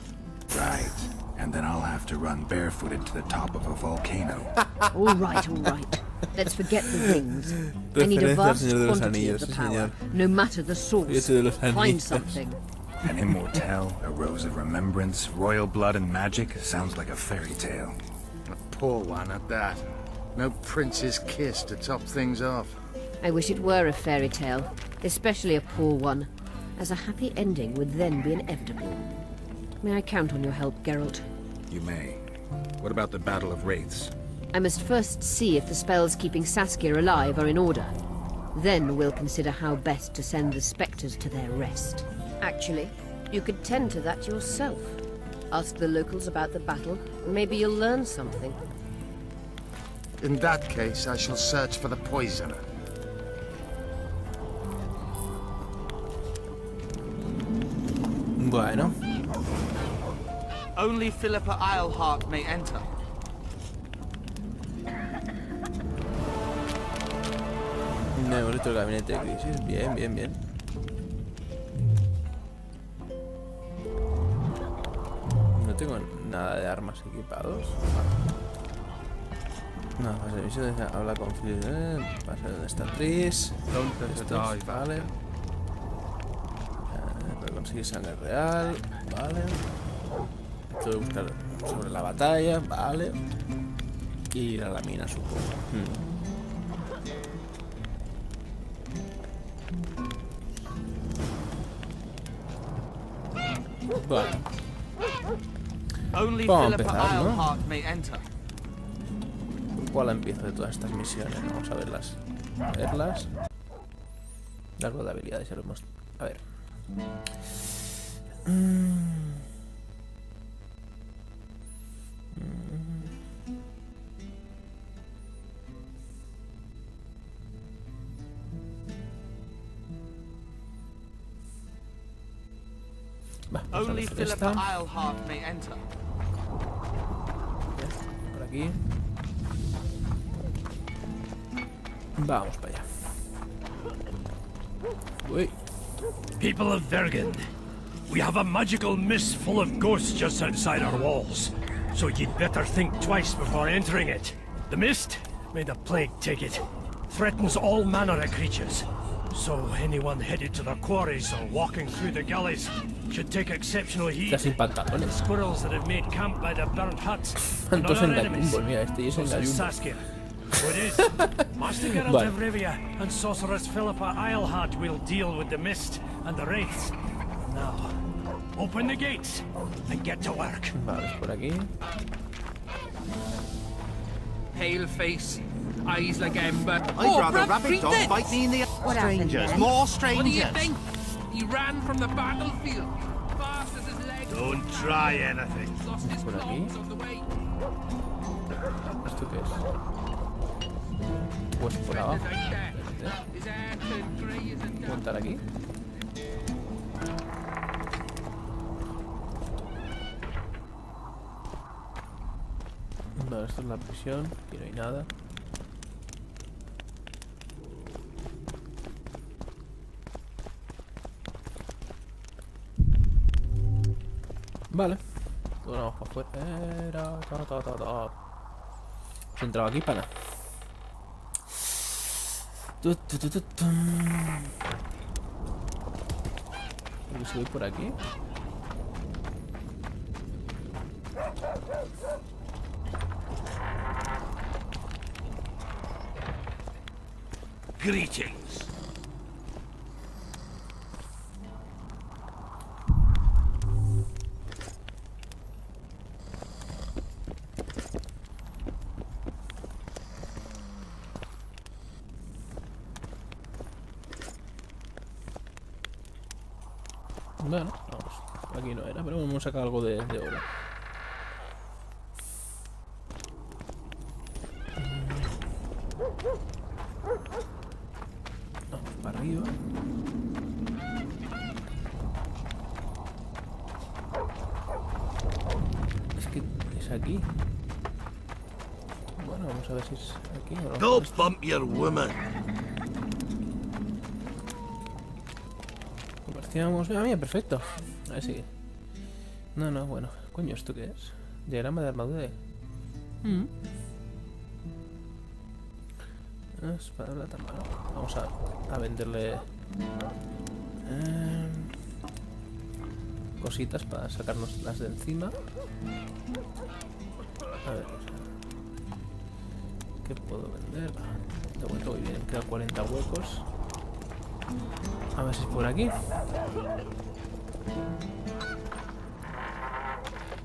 Right. And then I'll have to run barefooted to the top of a volcano. All right, all right. Let's forget the rings. I need a vast quantity of the power, no matter the source. Find something. An immortelle, a rose of remembrance, royal blood and magic. Sounds like a fairy tale. A poor one at that. No prince's kiss to top things off. I wish it were a fairy tale, especially a poor one, as a happy ending would then be inevitable. May I count on your help, Geralt? You may. What about the Battle of Wraiths? I must first see if the spells keeping Saskia alive are in order. Then we'll consider how best to send the spectres to their rest. Actually, you could tend to that yourself. Ask the locals about the battle, and maybe you'll learn something. In that case, I shall search for the poisoner. Bueno. Only Philippa Eilhart may enter. Neurito el gabinete de crisis. Bien, bien, bien. No tengo nada de armas equipados. No, fase de misión, habla con Philip. Pasa donde está TRISS. Vale. Para conseguir sangre real. Vale. Tengo que buscar sobre la batalla. Vale. Y ir a la mina, supongo. Vale. Vamos a empezar, ¿no? ¿Por cuál empiezo de todas estas misiones? Vamos a verlas. A verlas. Largo de habilidades, ya lo hemos... A ver. Only Philippa Eilhart may enter. Por aquí. Vamos para allá. Uy. People of Vergen, we have a magical mist full of ghosts just outside our walls, so you'd better think twice before entering it. The mist, may the plague take it, threatens all manner of creatures. So anyone headed to the quarries or walking through the gullies should take exceptional heed. The squirrels that have made camp by the burnt huts are not our enemies. So says Saskia. So it is. Master Geralt of Rivia and Sorceress Philippa Eilhart will deal with the mist and the wraiths. Now, open the gates and get to work. Vale, por aquí. Pale face, eyes like ember. I'd rather rabbit dog bite me in the... Strangers, more strangers. What do you think? He ran from the battlefield, fast as his legs. Don't try anything. Lost his clothes on the way. ¿Esto qué es? Pues por abajo. ¿Puedo entrar aquí? No, esto es la prisión. Aquí no hay nada. Vale. Vamos para afuera. He entrado aquí para nada. ¿Puedo subir por aquí? Greetings. Bueno, vamos. Aquí no era, pero hemos sacado algo de oro. Vamos para arriba. Es que es aquí. Bueno, vamos a ver si es aquí o no. Don't bump your woman. Comerciamos. Ah, mira, perfecto. A ver si. No, bueno. Coño, ¿esto qué es? Diagrama de armadura. Espada plata, mano. Vamos a venderle cositas para sacarnos las de encima. A ver. ¿Qué puedo vender? De momento voy bien, quedan 40 huecos. A ver si es por aquí.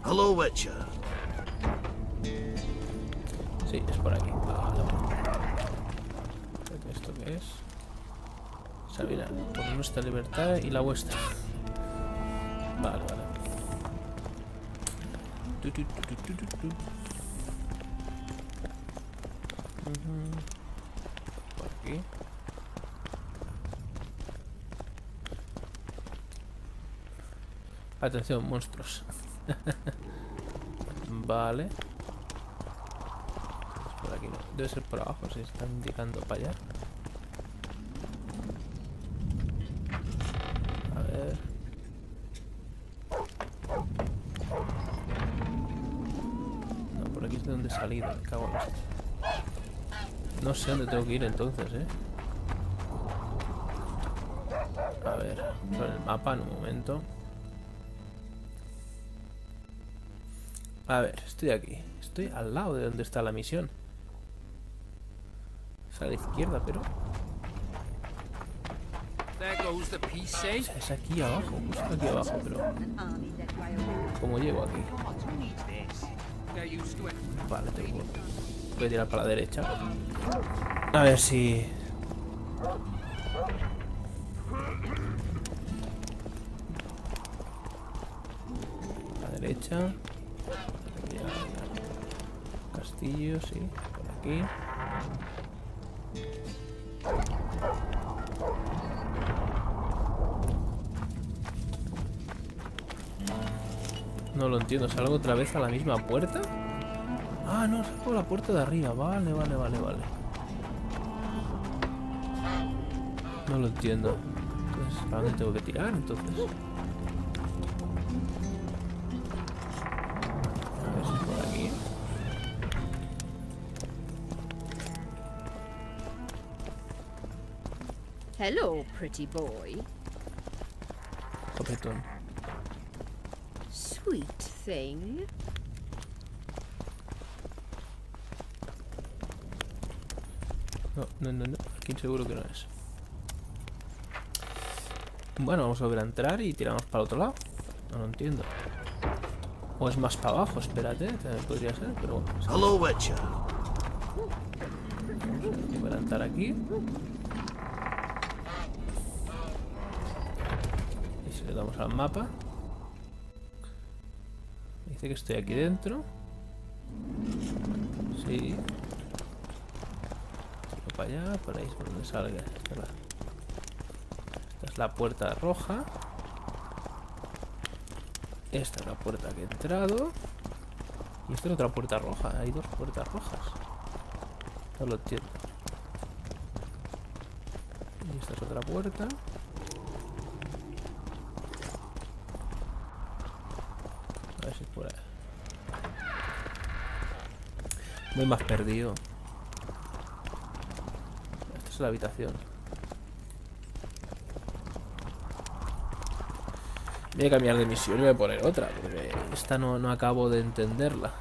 Hello, Witcher. Sí, es por aquí. Vale. ¿Esto qué es? Sabina, por nuestra libertad y la vuestra. Vale. Por aquí. Atención, monstruos. Vale. Es por aquí, no. Debe ser por abajo, si están indicando para allá. A ver. No, por aquí es de donde he salido, me cago en esto. No sé dónde tengo que ir entonces, A ver, sobre el mapa en un momento. A ver, estoy aquí. Estoy al lado de donde está la misión. Es a la izquierda, pero... Es aquí abajo, justo aquí abajo, pero... ¿Cómo llego aquí? Vale, tengo... Voy a tirar para la derecha. A ver si... La derecha... Castillo, sí, por aquí. No lo entiendo, ¿salgo otra vez a la misma puerta? Ah, no, salgo a la puerta de arriba. Vale. No lo entiendo. Entonces, ¿para dónde tengo que tirar entonces? A ver si es por aquí. Hello, pretty boy. Copetón. Sweet thing. No. Aquí seguro que no es. Bueno, vamos a volver a entrar y tiramos para el otro lado. No lo entiendo. O es más para abajo, espérate. También podría ser, pero bueno. Hello, Witcher. Vamos a entrar aquí. Y si le damos al mapa. Dice que estoy aquí dentro. Sí. Sigo para allá, por ahí es por donde salga. Esta es la puerta roja. Esta es la puerta que he entrado. Y esta es otra puerta roja. Hay dos puertas rojas. No lo entiendo. Y esta es otra puerta. A ver si es por ahí. Muy más perdido. Esta es la habitación. Voy a cambiar de misión y voy a poner otra, porque esta no acabo de entenderla.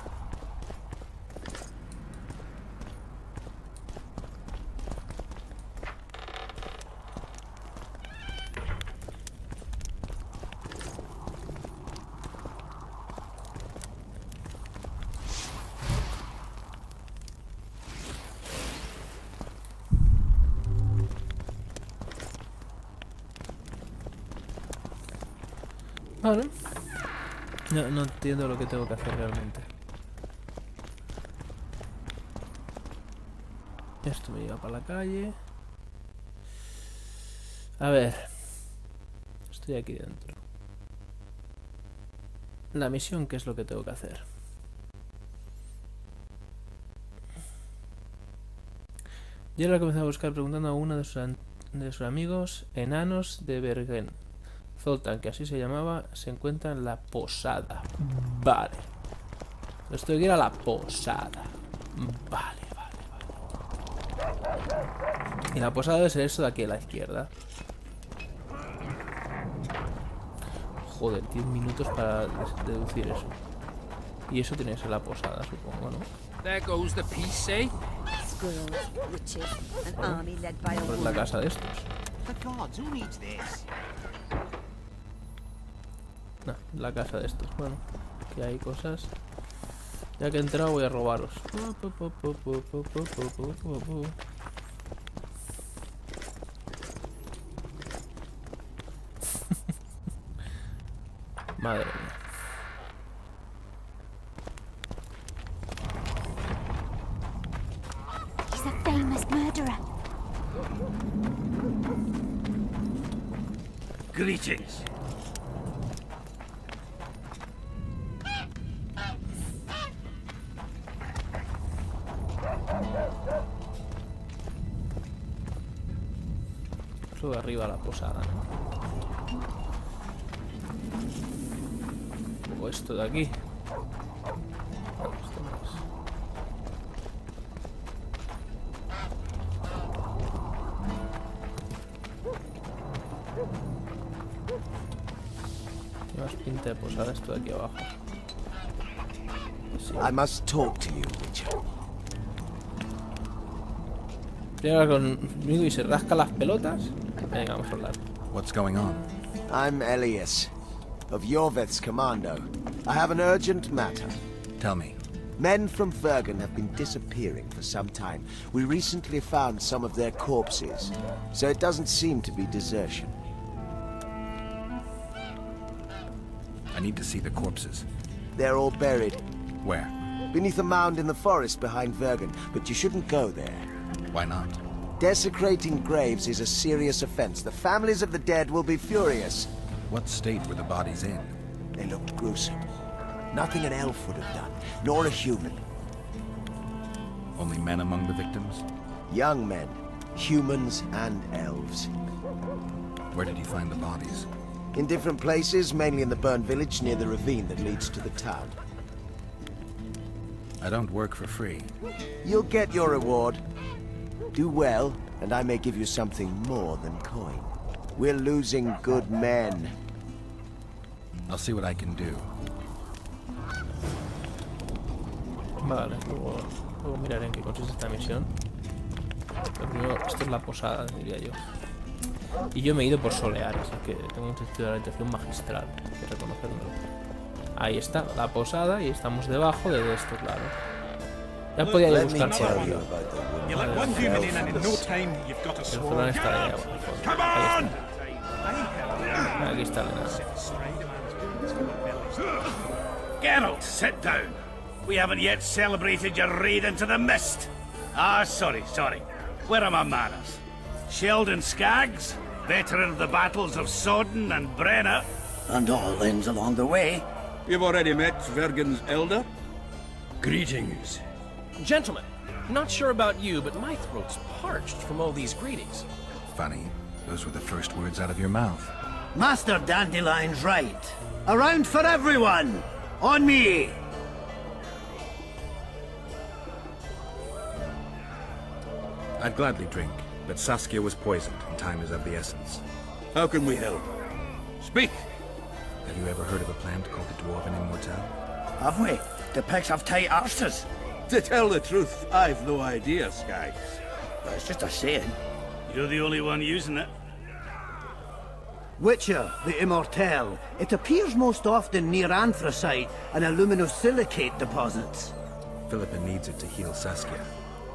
Vale. No entiendo lo que tengo que hacer realmente. Esto me lleva para la calle. A ver. Estoy aquí dentro. La misión, ¿qué es lo que tengo que hacer? Geralt comenzó a buscar preguntando a uno de sus amigos enanos de Bergen. Zoltan, que así se llamaba, se encuentra en la posada. Vale. Esto hay que ir a la posada. Vale. Y la posada debe ser eso de aquí a la izquierda. Joder, 10 minutos para deducir eso. Y eso tiene que ser la posada, supongo, ¿no? There goes the peace, eh? Pues la casa de estos. No, la casa de estos. Bueno, que hay cosas. Ya que he entrado voy a robaros. Madre mía. He's a famous murderer. Greetings. Sube arriba a la posada, ¿no? O esto de aquí. No, esto no es. Tiene más pinta de posada esto de aquí abajo. Sí. I must talk to you, Witcher. Llega conmigo y se rasca las pelotas. Venga, vamos a hablar. What's going on? I'm Elias, of Yorveth's commando. I have an urgent matter. Tell me. Men from Vergen have been disappearing for some time. We recently found some of their corpses, so it doesn't seem to be desertion. I need to see the corpses. They're all buried. Where? Beneath a mound in the forest behind Vergen, but you shouldn't go there. Why not? Desecrating graves is a serious offense. The families of the dead will be furious. What state were the bodies in? They looked gruesome. Nothing an elf would have done, nor a human. Only men among the victims? Young men, humans and elves. Where did you find the bodies? In different places, mainly in the burned village near the ravine that leads to the town. I don't work for free. You'll get your reward. Do well, and I may give you something more than coin. We're losing good men. I'll see what I can do. Vale, luego miraré en qué consiste esta misión. Pero primero, esto es la posada, diría yo. Y yo me he ido por solear, así que tengo un sentido de orientación magistral, hay que reconocerlo. Ahí está, la posada, y estamos debajo de esto, claro. Ya podía yo buscar por aquí. El fulano está ahí abajo. Ahí está. Aquí está el enano. Geralt, sit down. We haven't yet celebrated your raid into the mist. Ah, sorry. Where are my manners? Sheldon Skaggs, veteran of the battles of Soden and Brenna. And all lands along the way. You've already met Vergen's elder? Greetings. Gentlemen, not sure about you, but my throat's parched from all these greetings. Funny. Those were the first words out of your mouth. Master Dandelion's right. Around for everyone. On me. I'd gladly drink, but Saskia was poisoned, and time is of the essence. How can we help? Speak! Have you ever heard of a plant called the Dwarven Immortelle? Have we? The pigs have tight arses. To tell the truth, I've no idea, Skaggs. But it's just a saying. You're the only one using it. Witcher, the Immortelle. It appears most often near anthracite and aluminosilicate deposits. Philippa needs it to heal Saskia.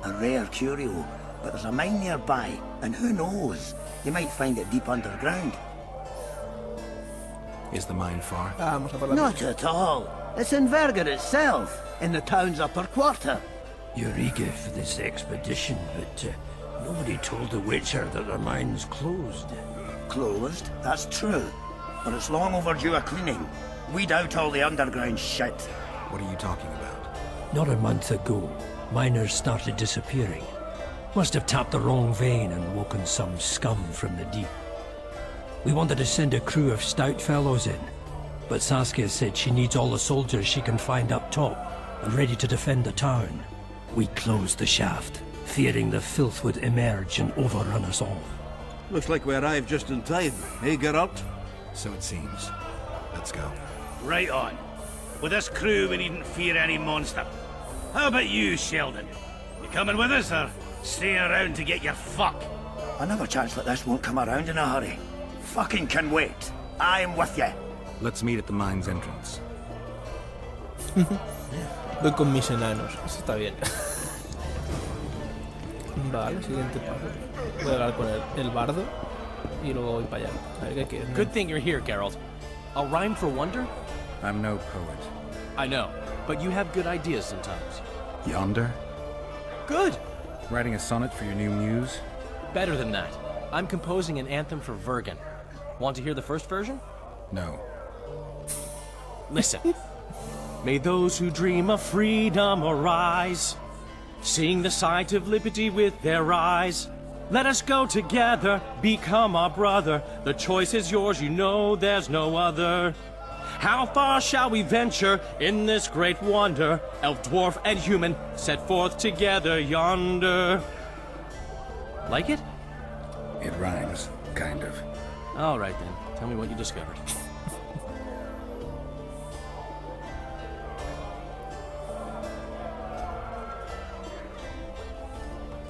A rare curio, but there's a mine nearby, and who knows? You might find it deep underground. Is the mine far? Vamos a por la Not at all. It's in Verger itself, in the town's upper quarter. You're eager for this expedition, but nobody told the Witcher that their mine's closed. Closed? That's true. But it's long overdue a cleaning. Weed out all the underground shit. What are you talking about? Not a month ago, miners started disappearing. Must have tapped the wrong vein and woken some scum from the deep. We wanted to send a crew of stout fellows in, but Saskia said she needs all the soldiers she can find up top and ready to defend the town. We closed the shaft, fearing the filth would emerge and overrun us all. Looks like we arrived just in time, eh, Geralt? So it seems. Let's go. Right on. With this crew, we needn't fear any monster. How about you, Sheldon? You coming with us, or staying around to get your fuck? Another chance like this won't come around in a hurry. Fucking can wait. I'm with you. Let's meet at the mine's entrance. Voy con mis enanos. Eso está bien. Vale, siguiente paso. Voy a hablar con el bardo y luego voy para allá. A ver qué quieres. Good thing you're here, Geralt. I'll rhyme for wonder? I'm no poet. I know, but you have good ideas sometimes. Yonder? Good! Writing a sonnet for your new muse? Better than that. I'm composing an anthem for Vergen. Want to hear the first version? No. Listen. May those who dream of freedom arise, seeing the sight of liberty with their eyes. Let us go together, become our brother. The choice is yours, you know there's no other. How far shall we venture in this great wonder? Elf, dwarf, and human set forth together yonder. Like it? It rhymes, kind of. All right then, tell me what you discovered.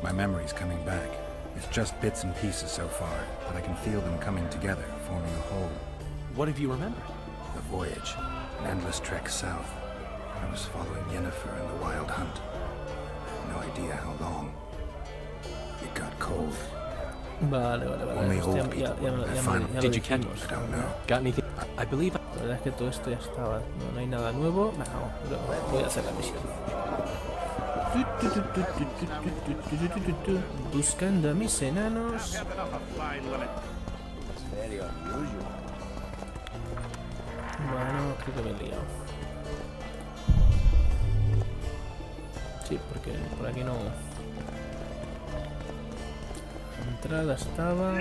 My memory's coming back. It's just bits and pieces so far, but I can feel them coming together, forming a whole. What have you remembered? The voyage, an endless trek south. I was following Yennefer in the wild hunt. No idea how long. It got cold. Vale. Only old people Did you catch it? I don't know. Got anything? I believe. La verdad es que todo esto ya estaba. No hay nada nuevo. Voy a hacer la misión. Buscando a mis enanos. Bueno, creo que me he liado. Sí, porque por aquí no. La entrada estaba.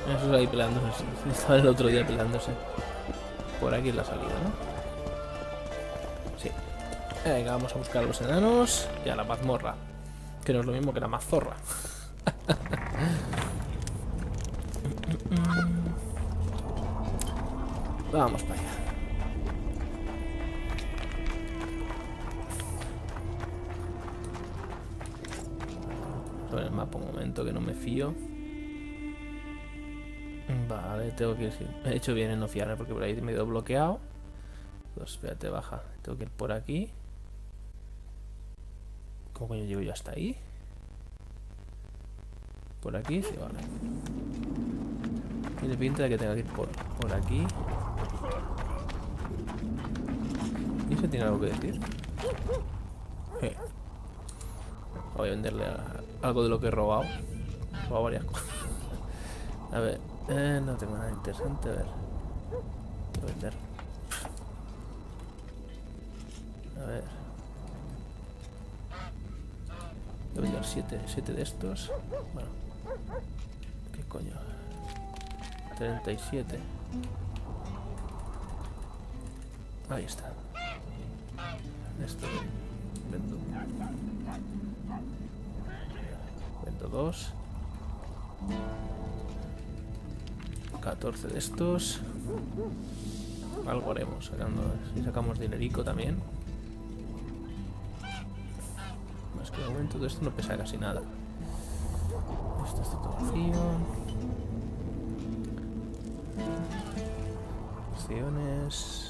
Eso es ahí peleándose. Estaba el otro día peleándose. Por aquí es la salida, ¿no? Sí. Venga, vamos a buscar a los enanos y a la mazmorra. Que no es lo mismo que la mazorra. Vamos para allá. A ver el mapa un momento, que no me fío. Vale, tengo que ir. He hecho bien en no fiarme porque por ahí me he ido bloqueado. Pues espérate, baja. Tengo que ir por aquí. ¿Cómo coño llego yo hasta ahí? Por aquí, sí, vale. Tiene pinta de que tenga que ir por aquí. ¿Y ese tiene algo que decir? Voy a venderle algo de lo que he robado. He robado varias cosas. A ver, no tengo nada interesante. A ver, voy a vender. A ver. Voy a vender 7 de estos. Bueno. ¿Qué coño? 37. Ahí está. Esto vendo. Vendo 2. 14 de estos. Algo haremos sacando. Si sacamos dinerico también. Más que de momento todo esto no pesa casi nada. Esto está todo vacío. Acciones.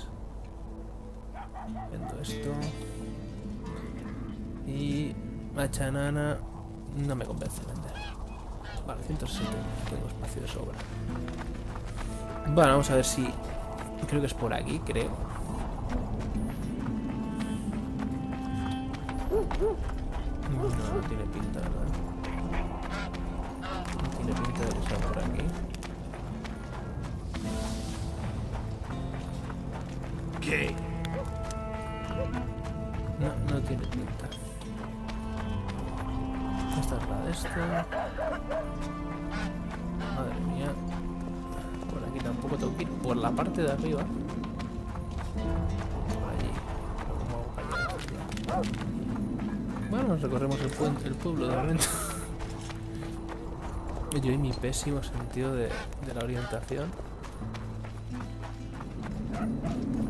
Vendo esto. Y hacha enana no me convence vender. Vale, 160. Tengo espacio de sobra. Bueno, vamos a ver si... Creo que es por aquí, creo. No tiene pinta, ¿verdad? No tiene pinta de que sea por aquí. ¿Qué? No tiene pinta. Esta es la de esta. Madre mía. Por aquí tampoco tengo que ir. Por la parte de arriba. Por allí. ¿Cómo hago para allá? Bueno, nos recorremos el puente, el pueblo de momento. Yo y mi pésimo sentido de la orientación.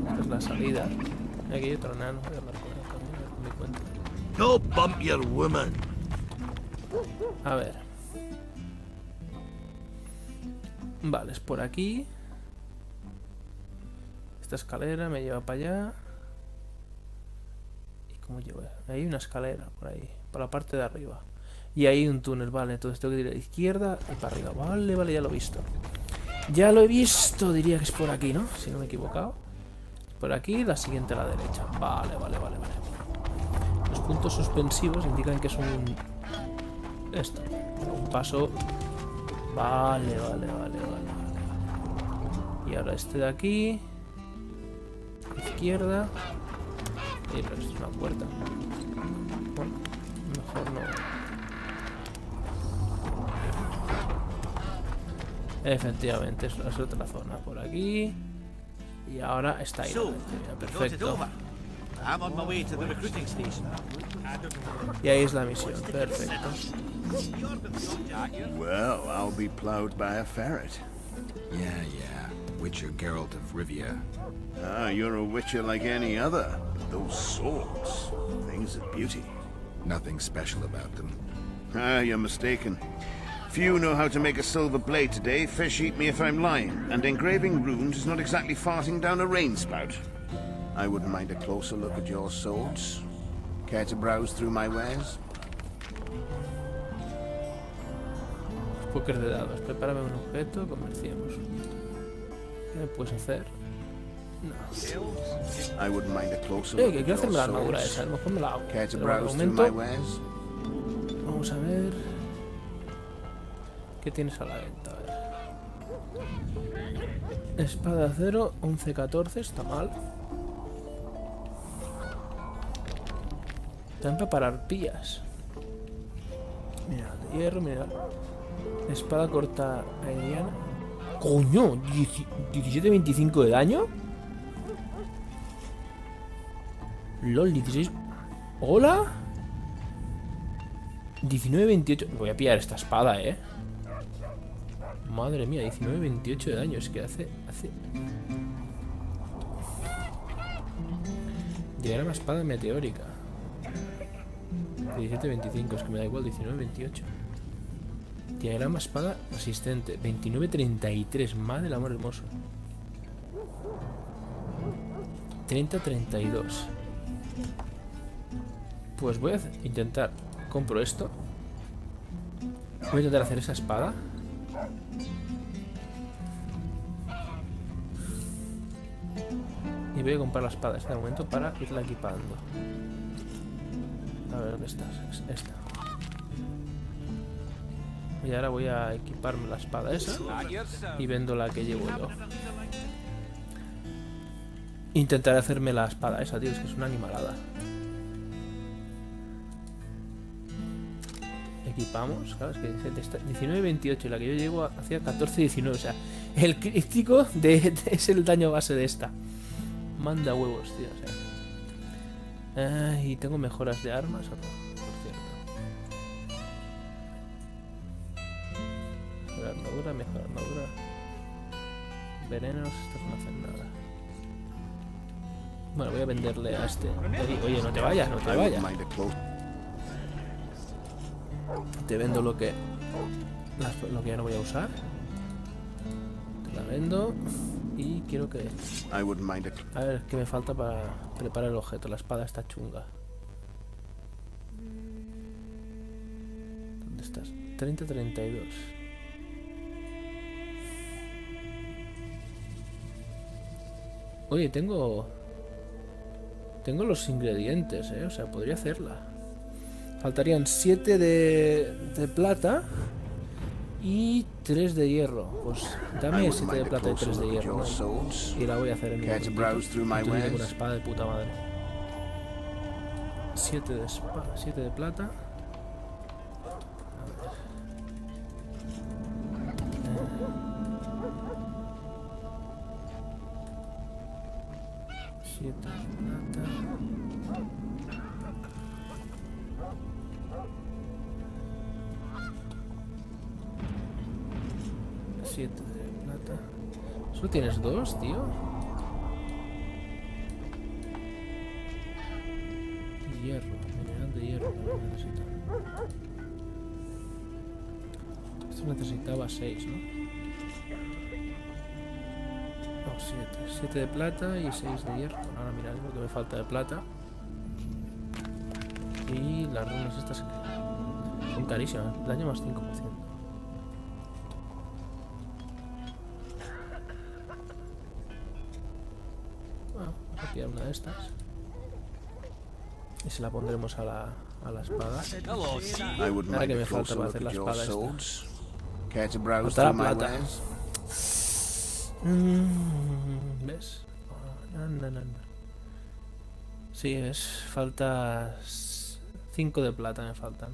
Esta es la salida. Aquí hay otro nano. Voy a hablar con él también, a ver qué me cuenta. No bump your woman. A ver. Vale, es por aquí. Esta escalera me lleva para allá. ¿Y cómo llevo? Hay una escalera por ahí, por la parte de arriba. Y hay un túnel, vale. Entonces tengo que ir a la izquierda y para arriba. Vale, vale, ya lo he visto. Ya lo he visto, diría que es por aquí, ¿no? Si no me he equivocado. Por aquí, la siguiente a la derecha. Vale, vale, vale, vale. Los puntos suspensivos indican que es un... Esto. Un paso... Vale, vale, vale, vale, vale. Y ahora este de aquí. Izquierda. Pero esto es una puerta. Bueno, mejor no. Efectivamente, es otra zona por aquí. Y ahora está ahí. Perfecto. Y ahí es la misión. Perfecto. Well, I'll be plowed by a ferret. Yeah, Witcher Geralt of Rivia. Ah, you're a witcher like any other. But those swords, things of beauty. Nothing special about them. Ah, you're mistaken. Few know how to make a silver blade today, fish eat me if I'm lying, and engraving runes is not exactly farting down a rain spout. I wouldn't mind a closer look at your swords. Care to browse through my wares? Póker de dados. Prepárame un objeto, comerciemos. ¿Qué me puedes hacer? No. I wouldn't mind a closer Que look quiero at hacerme your la armadura swords. esa, a lo mejor me la hago. Care to Pero de browse through momento, my wares? vamos a ver. ¿Qué tienes a la venta? A ver. Espada de acero, 11-14, está mal. Tampa para arpías. Mira, de hierro, mira. Espada corta aeriana. ¡Coño! ¿17-25 de daño? LOL, 16. ¿Hola? 19-28. Voy a pillar esta espada, Madre mía, 19-28 de daño. Es que hace... Llegará una espada meteórica. 17-25, es que me da igual. 19-28. Diagrama espada resistente. 29-33. Madre del amor hermoso. 30-32. Pues voy a intentar. Compro esto. Voy a intentar hacer esa espada. Y voy a comprar la espada en este momento para irla equipando. A ver, ¿dónde estás? Esta. Y ahora voy a equiparme la espada esa. Y vendo la que llevo yo. Intentaré hacerme la espada esa, tío. Es que es una animalada. Equipamos. Claro, es que 19-28 y la que yo llevo hacía 14-19. O sea, el crítico es el daño base de esta. Manda huevos, tío. O sea. ¿Y tengo mejoras de armas o no? Por cierto. Mejor armadura. Venenos, estos no hacen nada. Bueno, voy a venderle a este. Oye, no te vayas, no te vayas. Te vendo lo que ya no voy a usar. Te la vendo. Y quiero que... A ver, ¿qué me falta para preparar el objeto? La espada está chunga. ¿Dónde estás? 30, 32. Oye, tengo los ingredientes, o sea, podría hacerla. Faltarían 7 de plata y 3 de hierro. Pues dame 7 de plata y 3 de hierro, ¿no? Y la voy a hacer en mi momento. Tengo una espada de puta madre. 7 de plata. 7 de plata. Siete de plata. ¿Solo tienes 2, tío? Hierro, mineral de hierro. Esto necesitaba 6, ¿no? No, 7. 7 de plata y 6 de hierro. Bueno, ahora mirad lo que me falta de plata. Y las runas estas son carísimas. Daño más 5%. Bueno, vamos a pillar una de estas. Y se la pondremos a la espada. Ahora que me falta para hacer la espada esta. Falta la plata. ¿Ves? No. Sí, es. Falta 5 de plata me faltan.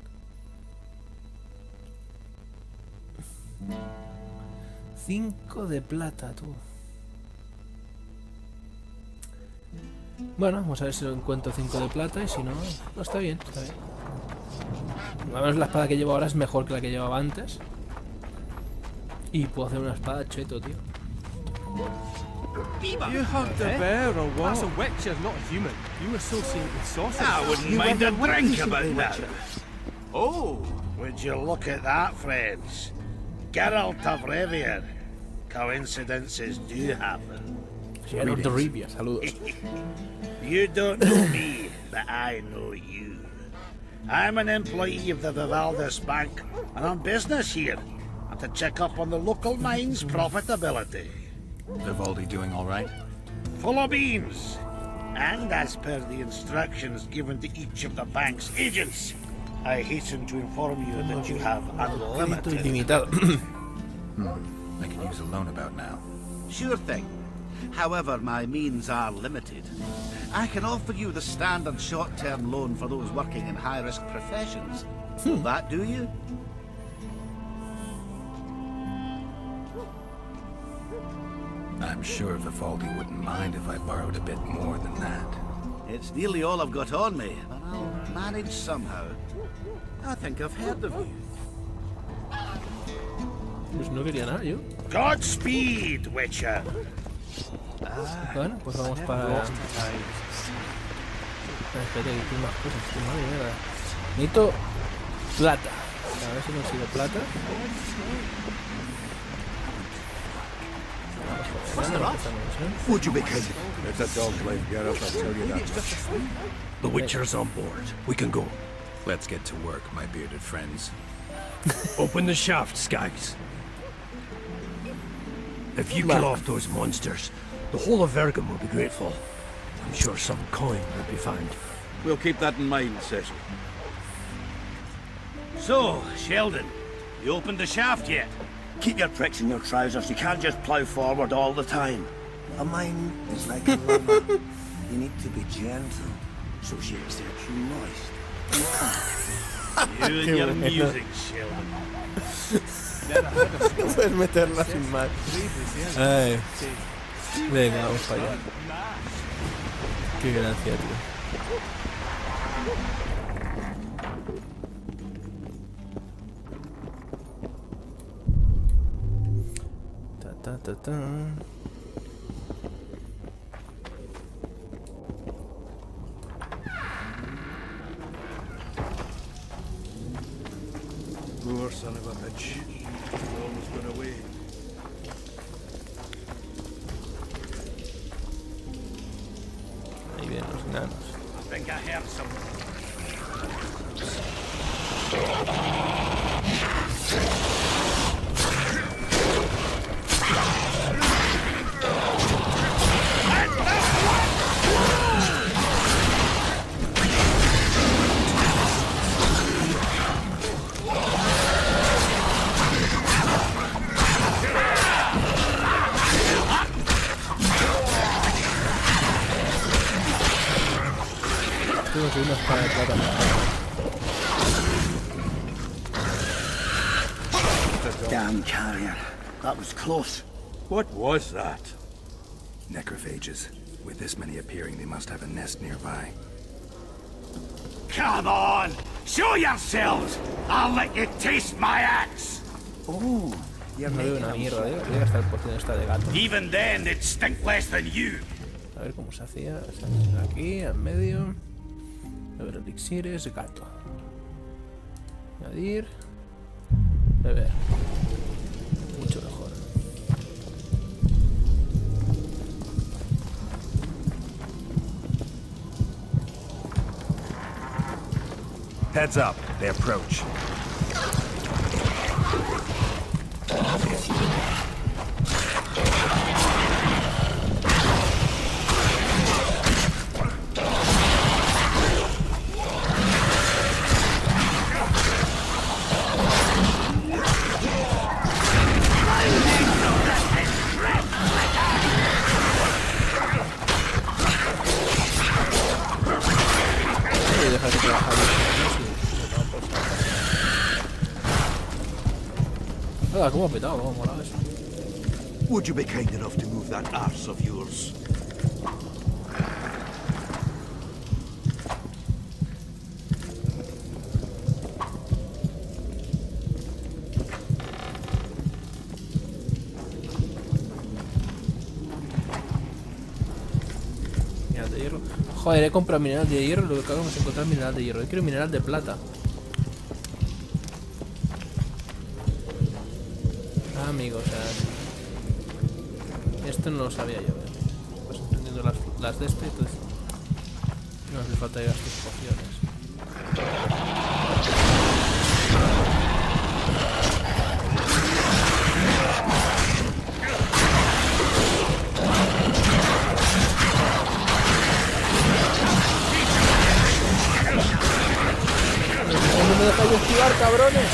5 de plata, tú. Bueno, vamos a ver si lo encuentro 5 de plata y si no, no está bien, está bien. A ver, la espada que llevo ahora es mejor que la que llevaba antes. Y puedo hacer una espada cheto, tío. You hugged a bear or what? That's a witcher, not a human. You associate with sorcerers. I wouldn't mind a drink about that. Oh, would you look at that, friends? Geralt of Rivia. Coincidences do happen. Geralt of Rivia, saludos. You don't know me, but I know you. I'm an employee of the Vivaldis Bank, and on business here, and to check up on the local mine's profitability. Vivaldi doing all right? Full of beans. And as per the instructions given to each of the bank's agents, I hasten to inform you that you have unlimited... I can use a loan about now. Sure thing. However, my means are limited. I can offer you the standard short-term loan for those working in high-risk professions. Will that do you? I'm sure Vivaldi wouldn't mind if I borrowed a bit more than that. It's nearly all I've got on me, but I'll manage somehow. I think I've heard of you. Pues no quería nada, yo. Godspeed, Witcher. Bueno, pues vamos para... Espera, que hay más cosas, tío, madre mierda. Necesito plata. A ver si consigo plata. Would you be kind? It's a dog life, Geralt, I'll tell you that. The Witcher's on board. We can go. Let's get to work, my bearded friends. Open the shaft, Skags. If you kill off those monsters, the whole of Vergum will be grateful. I'm sure some coin will be found. We'll keep that in mind, Cecil. So, Sheldon, you opened the shaft yet? Keep your pricks in your trousers. You can't just plough forward all the time. A mine is like a lover. You need to be gentle, so she accepts you moist. You and your music, Sheldon. No puedes meterla sin más. Ay. Venga, vamos para allá. Qué gracia, tío. Ta. Poor son of a bitch. He's almost been away. Ahí vienen los enanos. I think I heard something. conseguir una espada de plata. Damn carrier. That was close. What was that? Necrophages. With this many appearing, they must have a nest nearby. Come on! Show yourselves! I'll let you taste my axe! Oh, you're No veo making una them mierda, sweat. Voy a gastar el poción esta de gato. Even then, they'd stink less than you. A ver cómo se hacía. Aquí, en medio. A ver, elixires, gato. Añadir. Beber. Mucho mejor. Heads up, they approach. Ah, cómo ha petado, cómo ha molado eso. Would you be kind enough to move that arse of yours? Mineral de hierro. Joder, he comprado mineral de hierro. Lo que acabo es encontrar mineral de hierro. Yo quiero mineral de plata. Ah, amigo, o sea, esto no lo sabía yo. Pues entendiendo las de este, entonces no hace falta llevar tus pociones. No me dejáis esquivar, cabrones.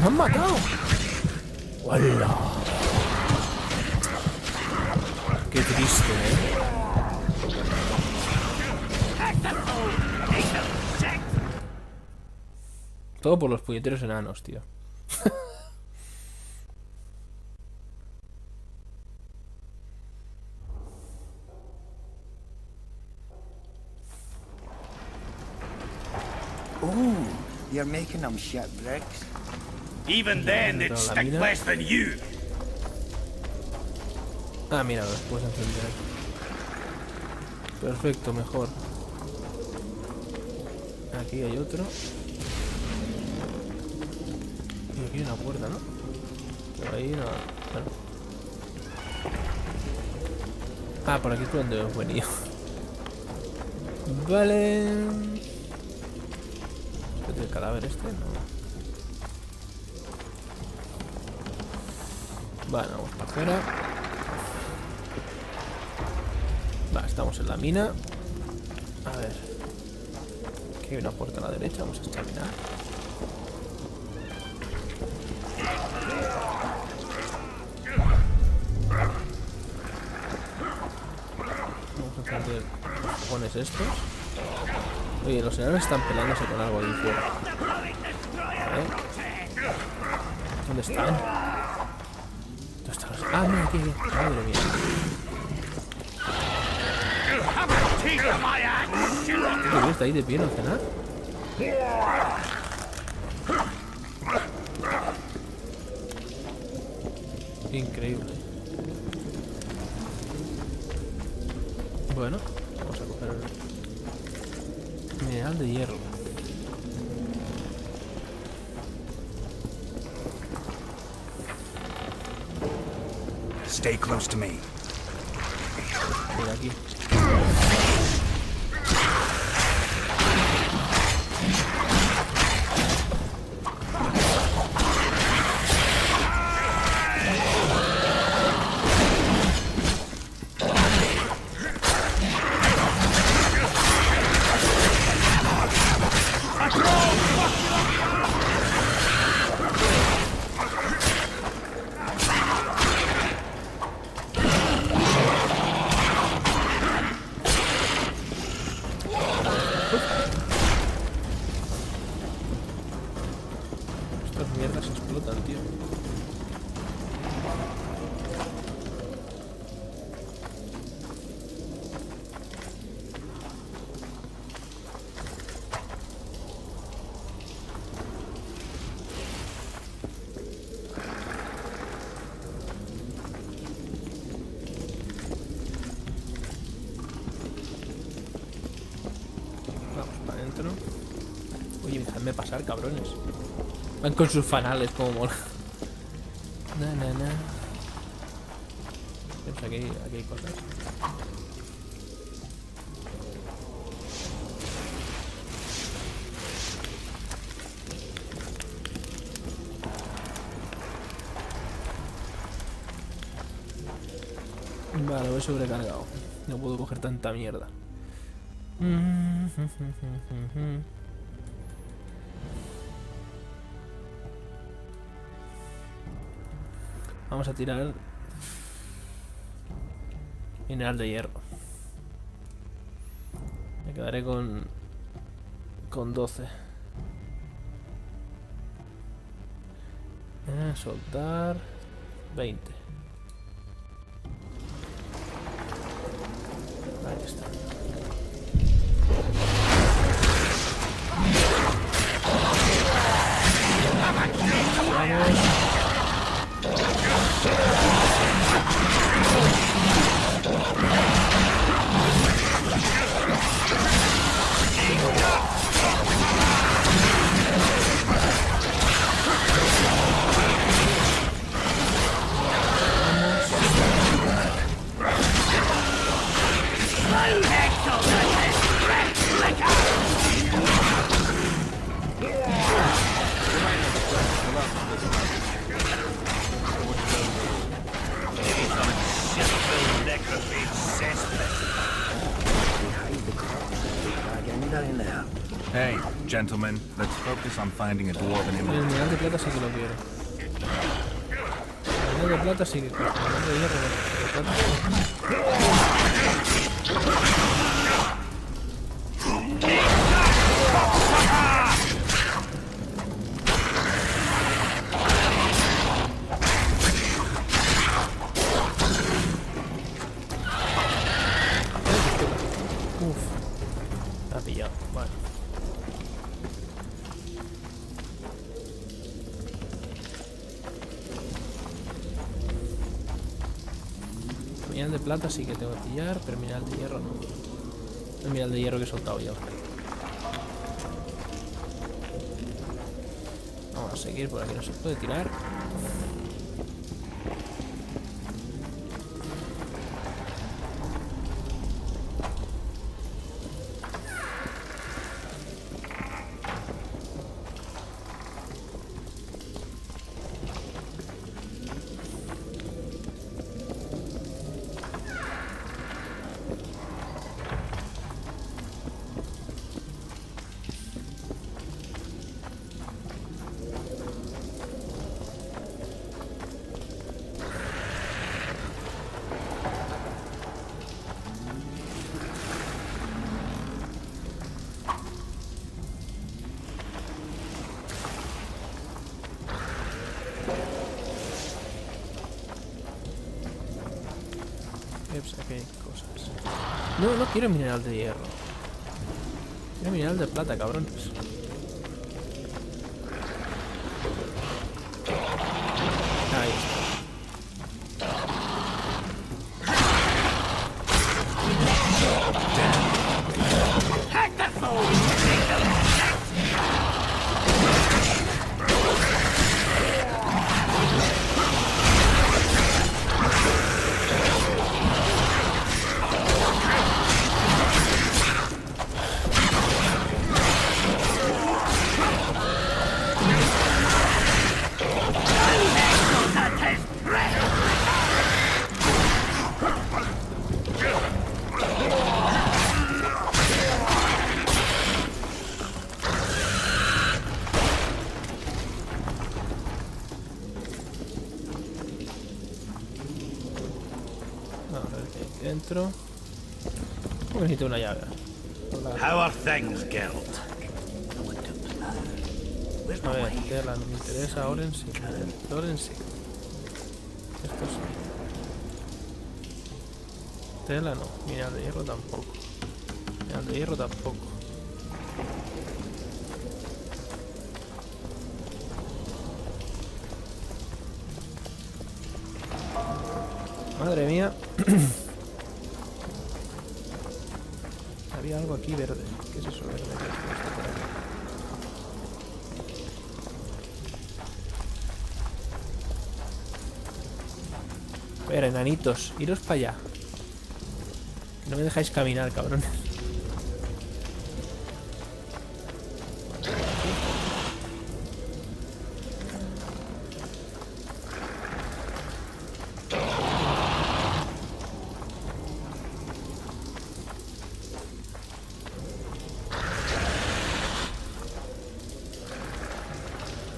¡Me han matado! ¡Hola! ¡Qué triste, Todo por los puñeteros enanos, tío. Oh, you're making them shipwrecks. Even then, they'd stink less than you. Ah, mira, los puedes encender. Perfecto, mejor. Aquí hay otro. Y aquí hay una puerta, ¿no? Por ahí no. Bueno. Ah, por aquí es por donde hemos venido. Vale. ¿El cadáver este? No. Vale, vamos para afuera. Vale, estamos en la mina. A ver. Aquí hay una puerta a la derecha, vamos a examinar. Vamos a encender los fogones estos. Oye, los enanos están peleándose con algo ahí fuera. A ver. ¿Dónde están? ¿Dónde están los... Ah, mira, aquí. Madre mía. ¿Qué está ahí de pie, no hace nada? Increíble. Bueno, vamos a coger el mineral de hierro. Stay close to me. Mira aquí. Estas mierdas explotan, tío. Oye, dejadme pasar, cabrones. Van con sus fanales, como mola. Pues aquí hay cosas. Vale, voy sobrecargado. No puedo coger tanta mierda. Vamos a tirar mineral de hierro. Me quedaré con 12. Soltar 20. Ahí está. Hey, gentlemen, let's focus on finding a dwarven El image. mineral de plata sí que lo quiero. El mineral de plata sí que quiero. El mineral de hierro no. Uf. Me ha pillado. Vale. Mineral de plata sí que tengo que pillar, pero mineral de hierro no. El mineral de hierro que he soltado yo. Vamos a seguir, por aquí no se puede tirar. Aquí hay cosas. No, no quiero mineral de hierro. Quiero mineral de plata, cabrones. Ahí está. Vamos a ver qué hay dentro. Necesito una llave. How are things, Geralt? A ver, tela no me interesa, ahora en sí. Ahora en sí. Esto sí. Tela no, mineral de hierro tampoco. Mineral de hierro tampoco. Madre mía. Había algo aquí verde. ¿Qué es eso verde? A ver, enanitos, iros para allá. No me dejáis caminar, cabrones.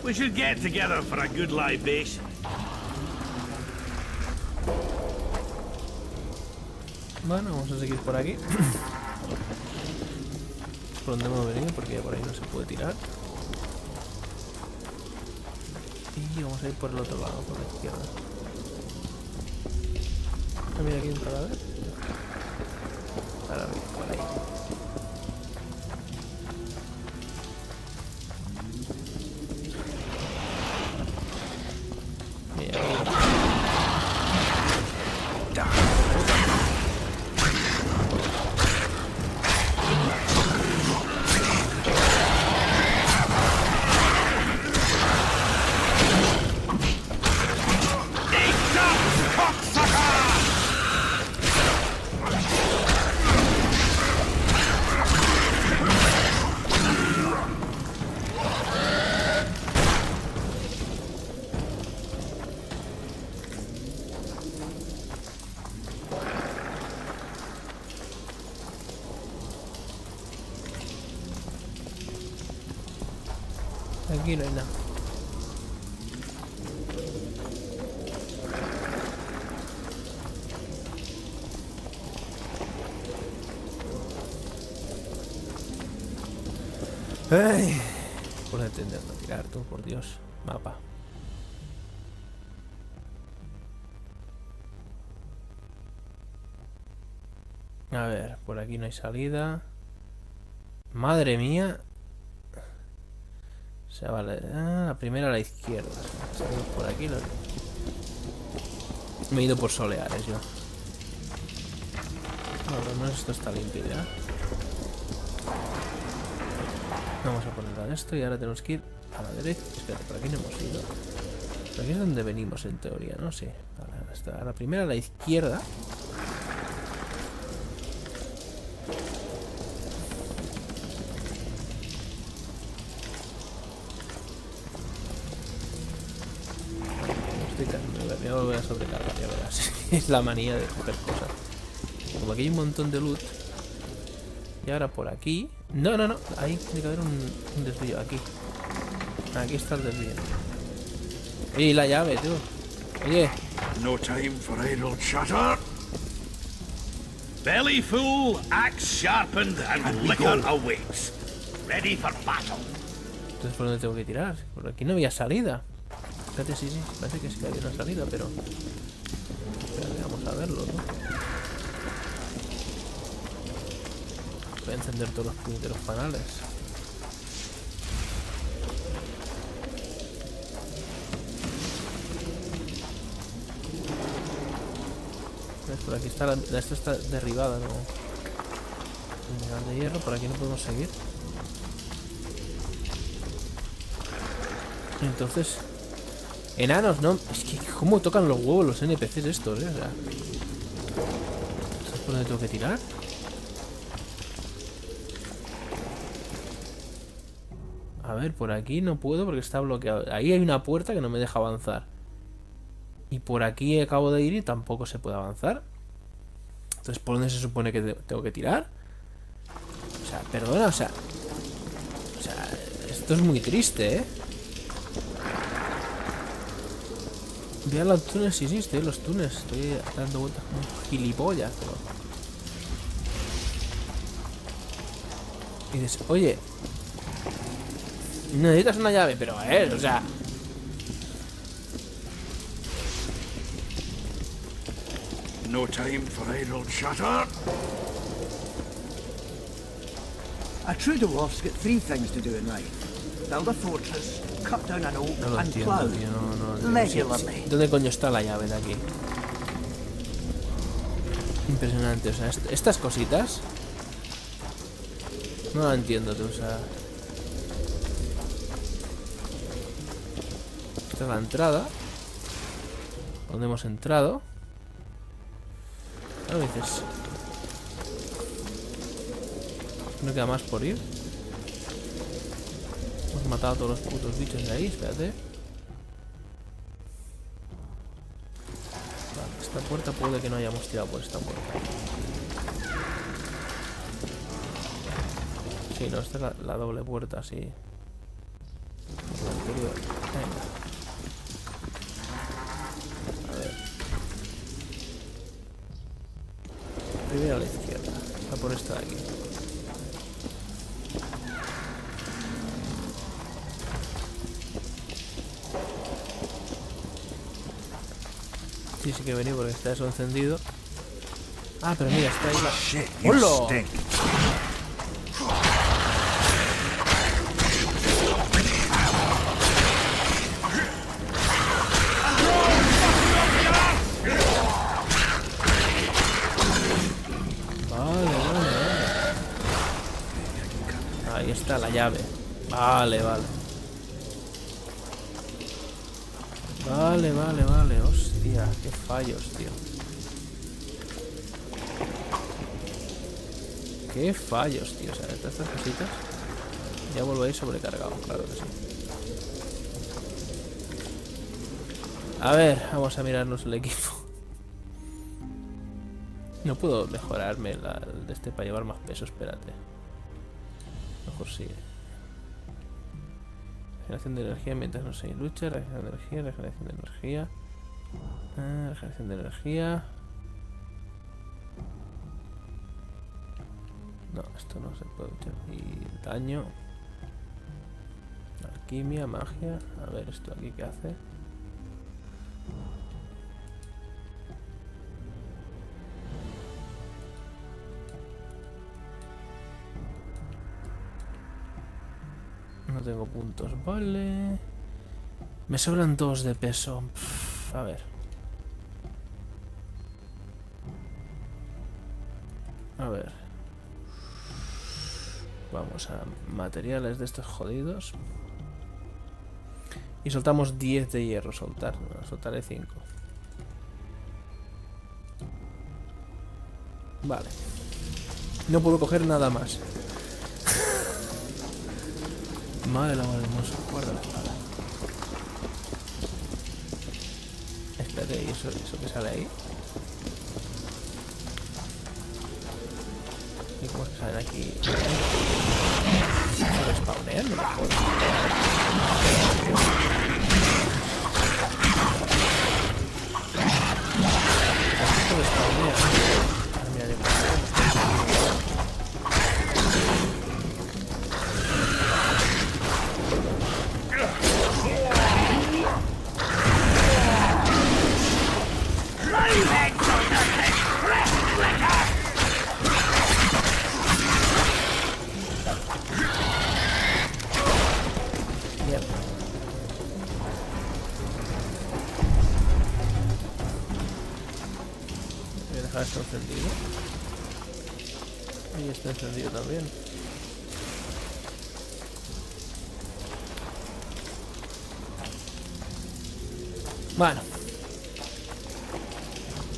We should get together for a good libation. Bueno, vamos a seguir por aquí. Por donde hemos venido, porque por ahí no se puede tirar. Y vamos a ir por el otro lado, por la izquierda. Mira, aquí un cadáver. Ahora por ahí. Aquí no hay nada. Ay, por entender no tirar tú, por Dios. Mapa. A ver, por aquí no hay salida. Madre mía. O sea, vale. Ah, la primera a la izquierda. Salimos por aquí. Me he ido por soleares yo. No, por lo menos esto está limpio ya. Vamos a poner esto y ahora tenemos que ir a la derecha. Espera, por aquí no hemos ido. Por aquí es donde venimos en teoría, ¿no? Sí. A la primera a la izquierda. Me voy a sobrecargar, ya verás. Es la manía de coger cosas. Como aquí hay un montón de loot. Y ahora por aquí. No, no, no. Ahí tiene que haber un desvío. Aquí. Aquí está el desvío. Y la llave, tío. Oye. No time for idle chatter. Belly full, axe sharpened, and liquor awaits. Ready for battle. Entonces, ¿por dónde tengo que tirar? Por aquí no había salida. Fíjate, sí, sí. Parece que sí que había una salida, pero... Espérate, vamos a verlo, ¿no? Voy a encender todos los puñeteros panales. Por aquí está esta está derribada, ¿no? Mineral de hierro, por aquí no podemos seguir. Entonces... Enanos, ¿no? Es que cómo tocan los huevos los NPCs estos, ¿eh? O sea... ¿Sabes por dónde tengo que tirar? A ver, por aquí no puedo porque está bloqueado. Ahí hay una puerta que no me deja avanzar. Y por aquí acabo de ir y tampoco se puede avanzar. Entonces, ¿por dónde se supone que tengo que tirar? O sea, perdona, o sea... Esto es muy triste, ¿eh? Vean los túneles, sí, estoy en los túneles. Estoy dando vueltas como un gilipollas, pero... Y dices, oye... Necesitas una llave, pero a ver, o sea... No time for idle chatter. A true dwarf's got 3 things to do in life. Build a fortress, cut down an oak, No lo and entiendo, plough. tío, no Regularly. ¿Dónde coño está la llave de aquí? Impresionante, o sea, estas cositas... No la entiendo, tío, o sea... Esta es la entrada. ¿Dónde hemos entrado? ¿Qué dices? No queda más por ir. Hemos matado a todos los putos bichos de ahí, espérate. Vale, esta puerta puede que no hayamos tirado por esta puerta. Sí, no, esta es la doble puerta, sí. La anterior. Venga. A ver. Primero a la izquierda. Va por esta de aquí. Sí, sí que he venido porque está eso encendido. Ah, pero mira, está ahí la... ¡Hola! Ahí está la llave. Vale, vale. Vale, vale, vale. Hostia, qué fallos, tío. Qué fallos, tío. O sea, estas cositas. Ya vuelvo a ir sobrecargado, claro que sí. A ver, vamos a mirarnos el equipo. No puedo mejorarme el de este para llevar más peso, espérate. Mejor sigue. Regeneración de energía mientras no se lucha. Regeneración de energía, regeneración de energía. Regeneración de energía. No, esto no se puede luchar. Y daño. Alquimia, magia. A ver, esto aquí qué hace. No tengo puntos, vale. Me sobran 2 de peso. A ver. A ver. Vamos a materiales de estos jodidos. Y soltamos 10 de hierro. Soltar. No, soltaré 5. Vale. No puedo coger nada más. Madre la madre hermosa, guarda la espada. Espérate, ¿y eso que sale ahí? ¿Y cómo es que salen aquí? ¿Se respawnean? No me jodas. ¿Se respawnean? Ah, mira, está encendido. Y está encendido también. Bueno.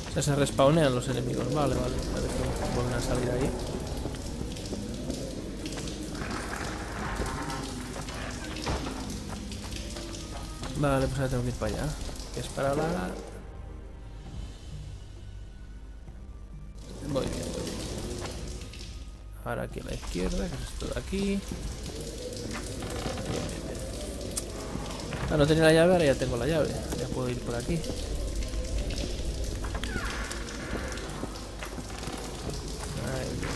O sea, se respawnean los enemigos. Vale, vale. A ver si vuelven a salir ahí. Vale, pues ahora tengo que ir para allá. Que es para la... Muy bien, muy bien. Ahora aquí a la izquierda, que es esto de aquí. Bien, bien, bien. Ah, no tenía la llave, ahora ya tengo la llave. Ya puedo ir por aquí. Ay, Dios.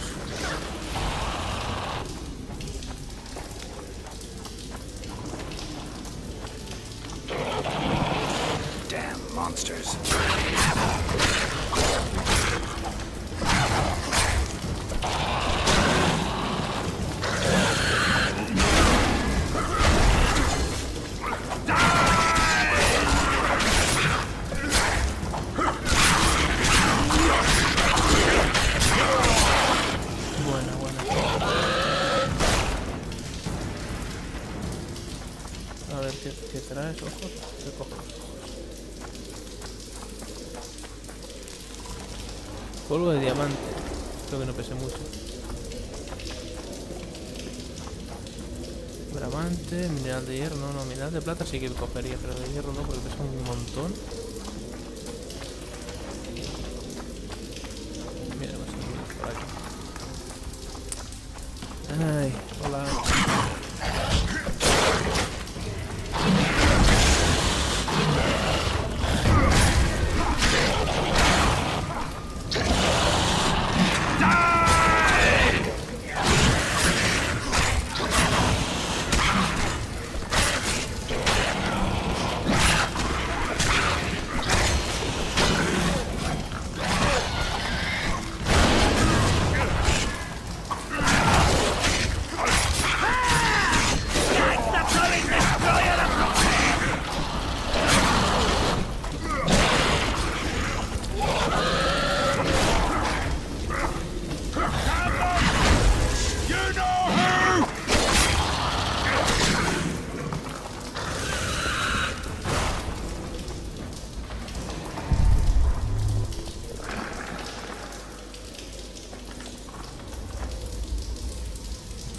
monsters. A ver qué traes, ojos. ¿Qué cojo? Polvo de diamante. Creo que no pese mucho. Diamante, mineral de hierro, no, mineral de plata sí que cogería, pero de hierro no, porque pesa un montón. Mira, va a ser por aquí. Ay, hola.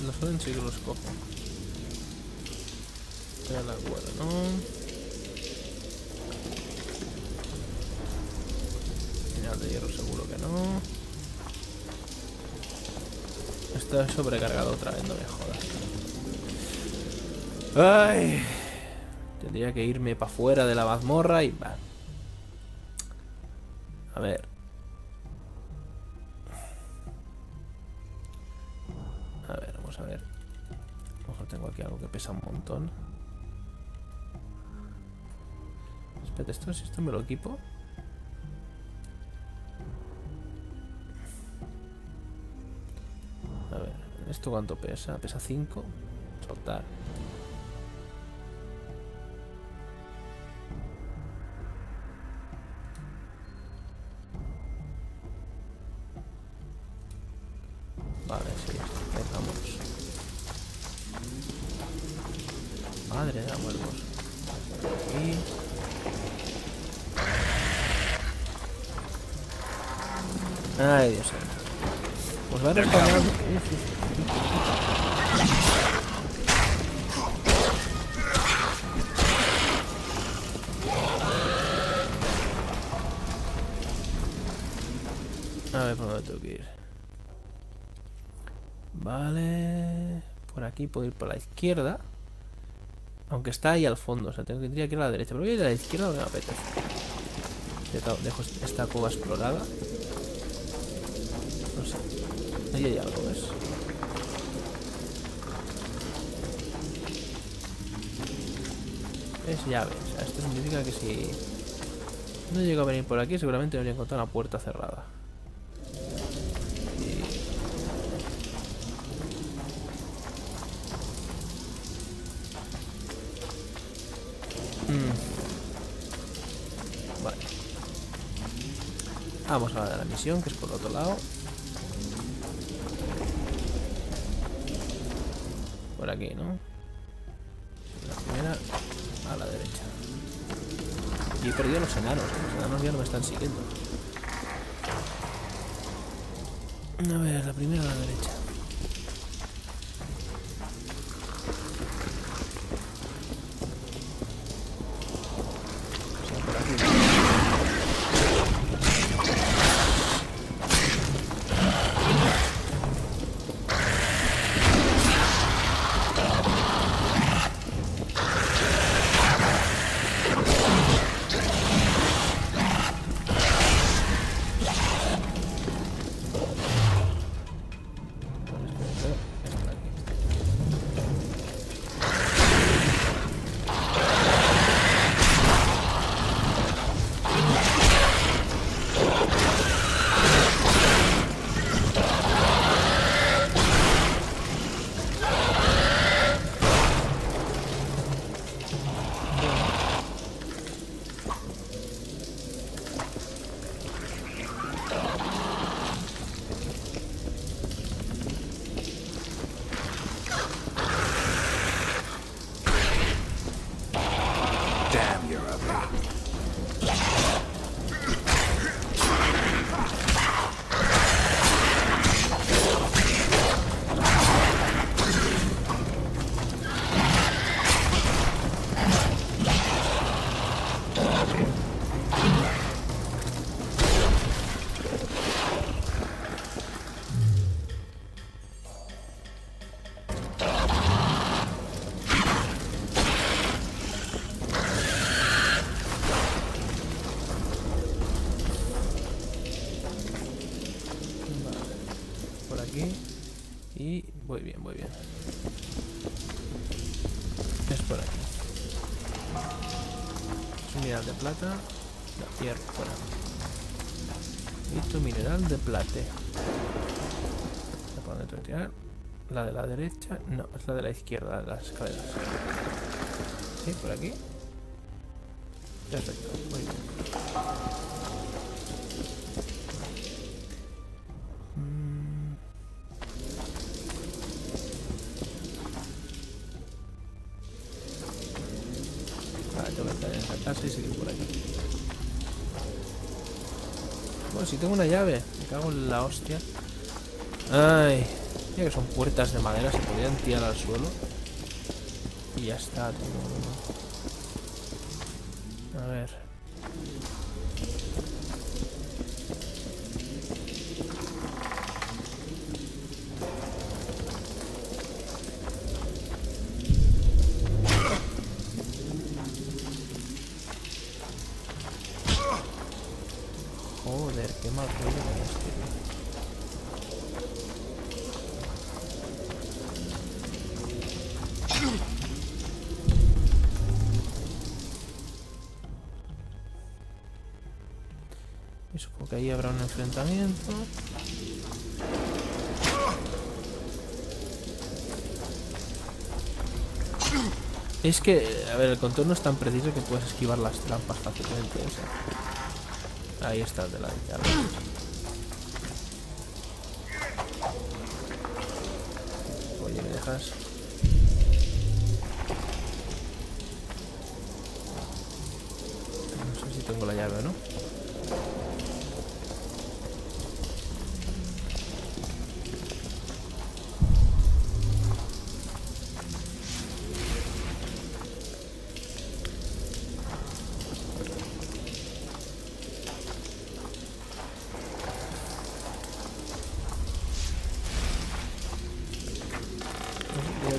Los suelen sí que los cojo. Pero la cuerda, ¿no? Mineral de hierro seguro que no. Está sobrecargado otra vez, no me jodas. Ay, tendría que irme para afuera de la mazmorra y va. A ver. A ver, vamos a ver. A lo mejor tengo aquí algo que pesa un montón. Espérate, si esto me lo equipo. A ver, ¿esto cuánto pesa? Pesa 5. Soltar. Vale, sí, dejamos. Madre de muertos. Aquí. Ay, Dios mío. Pues va a responder. A ver por dónde tengo que ir. Vale. Por aquí puedo ir por la izquierda. Aunque está ahí al fondo. O sea, tendría que ir a la derecha. Pero voy a ir a la izquierda donde me apetece. Dejo esta cueva explorada. No sé. Ahí hay algo, ¿ves? Es llave. O sea, esto significa que si no llego a venir por aquí, seguramente me voy a encontrar una puerta cerrada. Vale. Vamos a la de la misión, que es por el otro lado. Por aquí, ¿no? La primera a la derecha. Y he perdido los enanos. Los enanos ya no me están siguiendo. A ver, la primera a la derecha. Damn you're ugly. Y muy bien, muy bien. Es por aquí. Es un mineral de plata. No, hierro, fuera. Y tu mineral de plate. ¿Por dónde tengo que tirar? La de la derecha. No, es la de la izquierda, de las escaleras. Sí, por aquí. Perfecto, muy bien. Tengo que estar en esa casa y seguir por aquí. Bueno, si tengo una llave. Me cago en la hostia. Ay, ya que son puertas de madera, se podrían tirar al suelo. Y ya está, tío. A ver. Joder, qué mal rollo con este. Y supongo que ahí habrá un enfrentamiento. Es que, a ver, el contorno es tan preciso que puedes esquivar las trampas fácilmente, o sea. Ahí está el de la izquierda. Oye, ¿me dejas? No sé si tengo la llave o no.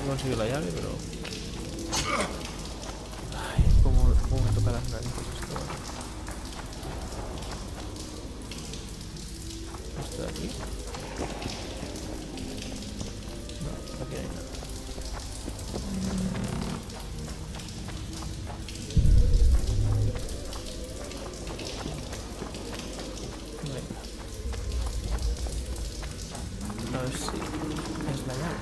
Conseguir la llave, pero... Ay, cómo me toca las narices esto. ¿Esto de aquí? No, aquí no hay nada. Venga. A ver si es la llave.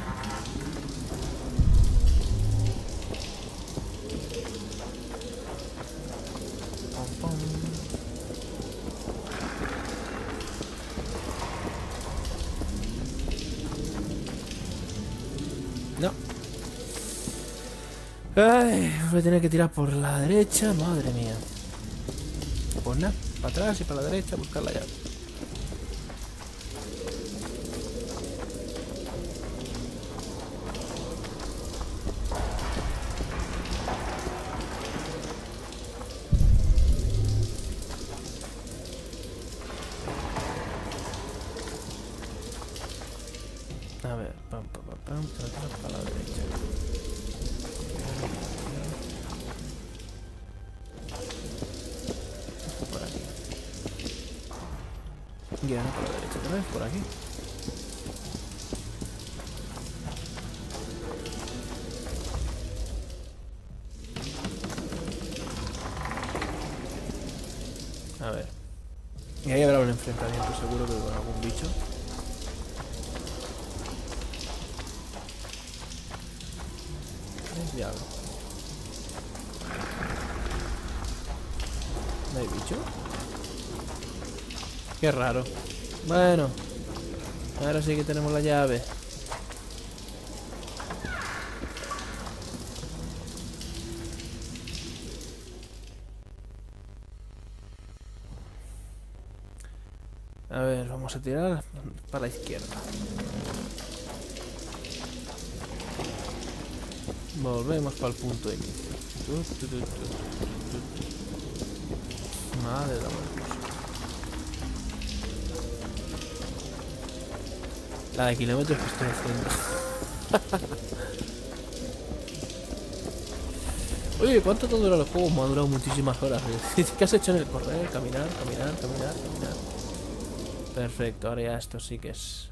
No. Ay, voy a tener que tirar por la derecha, madre mía. Pues nada, para atrás y para la derecha, buscar la llave. A ver, pam, para la derecha. Por aquí. Ya no, por la derecha otra vez, por aquí. A ver. Y ahí habrá un enfrentamiento seguro que con algún bicho. Diablo. ¿No hay bicho? Qué raro. Bueno, ahora sí que tenemos la llave. A ver, vamos a tirar para la izquierda. Volvemos para el punto de inicio. Madre de la muerte. La de kilómetros que estoy haciendo. Oye, ¿cuánto te dura el juego? Me ha durado muchísimas horas. ¿Qué has hecho en el correr? Caminar. Perfecto, ahora ya esto sí que es...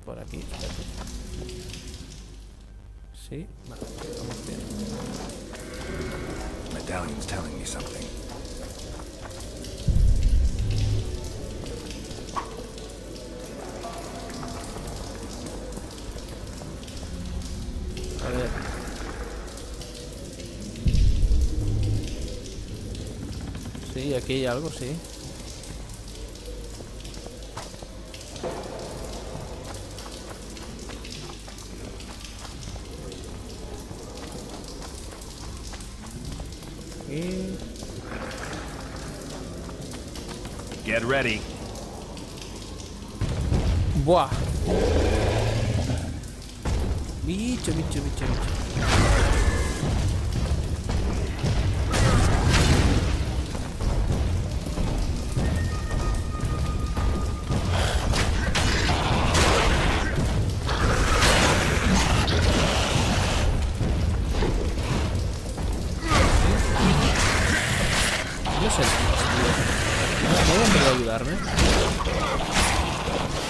Por aquí, espérate. Sí, vale, vamos bien. Medallion's telling me something. A ver. Sí, aquí hay algo, sí. Get ready. Buah. Bicho. No sé, ¿no va a ayudarme?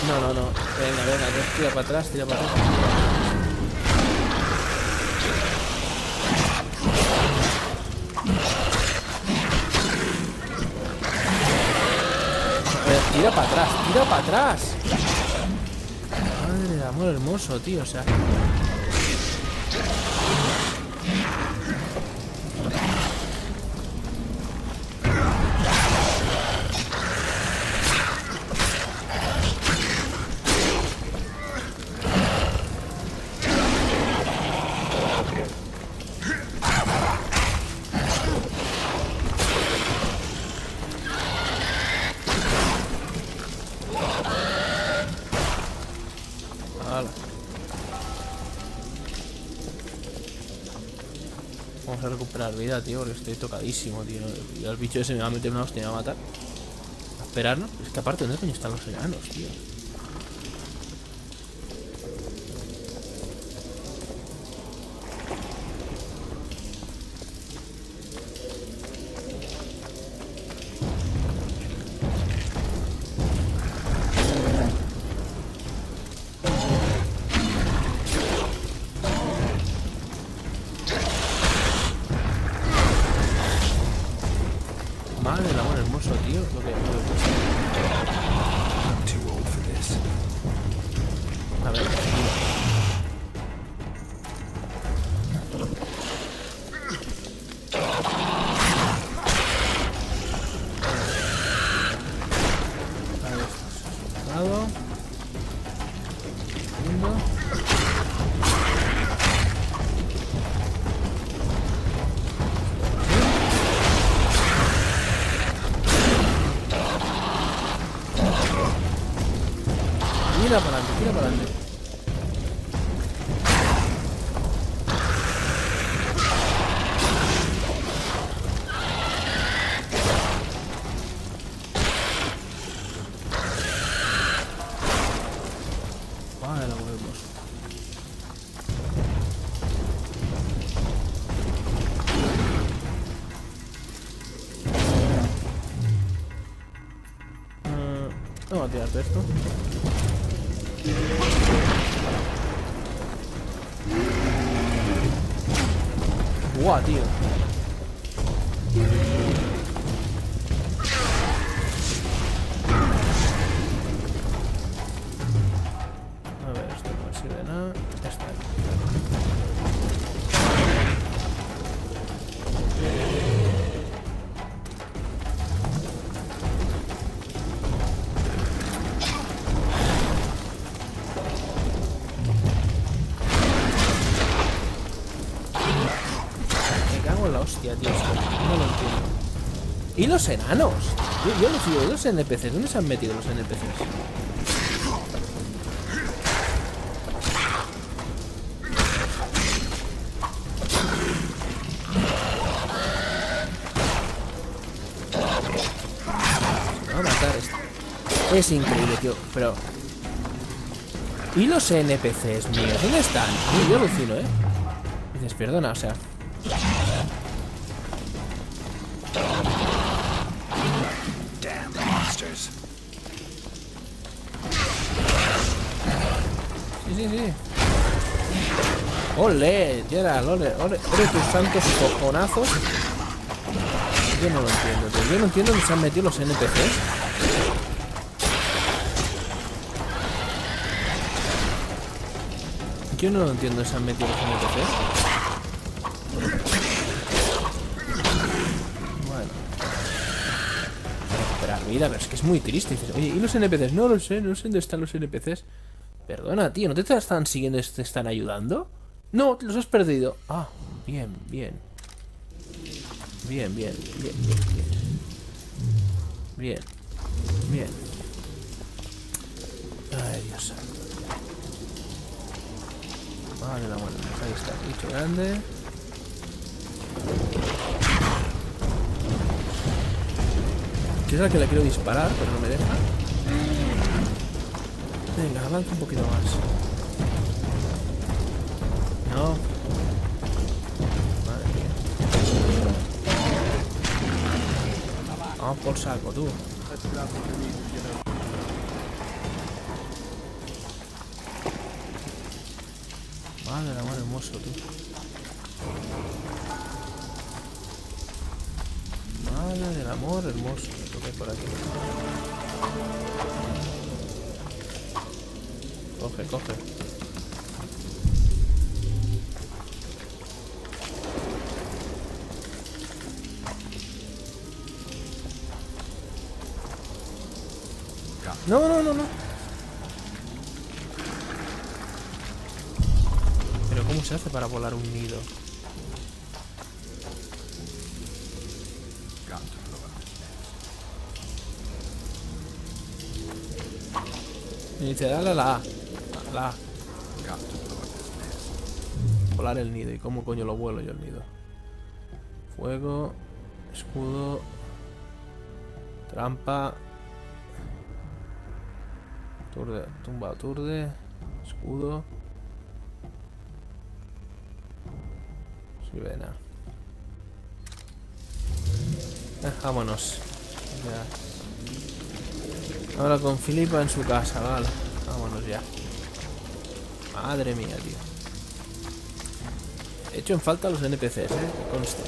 No. Venga, tira para atrás. A ver, tira para atrás. Madre de amor hermoso, tío, o sea. Vamos a recuperar vida, tío, porque estoy tocadísimo, tío. Y el bicho ese me va a meter una hostia y me va a matar. A esperarnos. Es que aparte, ¿dónde coño están los enanos, tío? Madre del amor hermoso, tío. Lo que I'm too old for this. A ver, tira para adelante. Vale, la volvemos. Vamos a tirarte esto. Buah, tío. A ver, esto no me sirve de nada. Ya está. La hostia, tío, no lo entiendo. ¿Y los enanos? Yo no sigo de los NPCs. ¿Dónde se han metido los NPCs? Voy a matar esto. Es increíble, tío. Pero... ¿y los NPCs míos? ¿Dónde están? Yo alucino, ¿eh? Dices, perdona, o sea... Sí. ¡Ole! Gerald, ole tus santos cojonazos. Yo no lo entiendo, tío. Yo no entiendo dónde se han metido los NPCs. Yo no lo entiendo dónde se han metido los NPCs. Bueno. Recuperar vida, pero es que es muy triste. Dices, oye, ¿y los NPCs? No lo sé, no sé dónde están los NPCs. Perdona, tío, ¿no te están siguiendo? ¿Te están ayudando? No, los has perdido. Ah, bien. Bien. Ay, Dios. Vale, la buena. Ahí está, bicho grande. Que es la que le quiero disparar, pero no me deja. Venga, avanza un poquito más. No. Madre mía. Vamos por saco, tú. Madre del amor hermoso, tú. Madre del amor hermoso. Lo que hay por aquí. Coge. No. Pero ¿cómo se hace para volar un nido? Y dice, dale a la A. Volar el nido. ¿Y cómo coño lo vuelo yo el nido? Fuego. Escudo. Trampa. Tumba aturde. Escudo. Sirena. Vámonos. Ya. Ahora con Filipa en su casa, vale. Vámonos ya. Madre mía, tío. He hecho en falta los NPCs, que conste.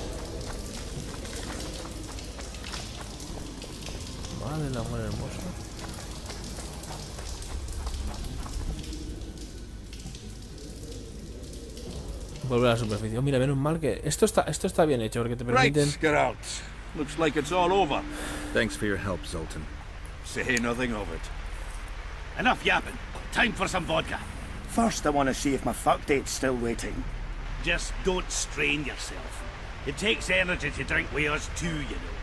Madre del amor hermoso. Volver a la superficie. Oh, mira, menos mal que... Esto está bien hecho, porque te permiten... Right, Geralt. Looks like it's all over. Thanks for your help, Zoltan. Say nothing of it. Enough yapping. Time for some vodka. First, I want to see if my fuck date's still waiting. Just don't strain yourself. It takes energy to drink with us too, you know.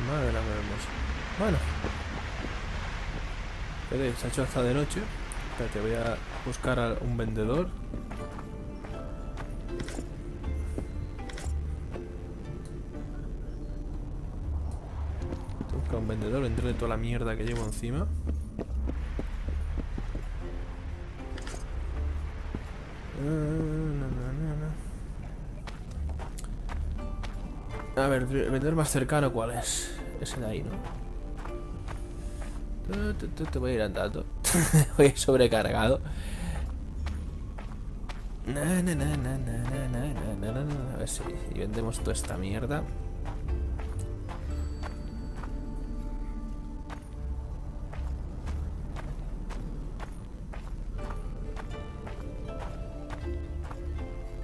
Madre del amor hermoso. Bueno. Pero se ha hecho hasta de noche. Espérate, voy a buscar a un vendedor. Busca un vendedor, venderle toda la mierda que llevo encima. A ver, el vendedor más cercano, ¿cuál es? Ese de ahí, ¿no? Te voy a ir andando. Voy sobrecargado. A ver si vendemos toda esta mierda.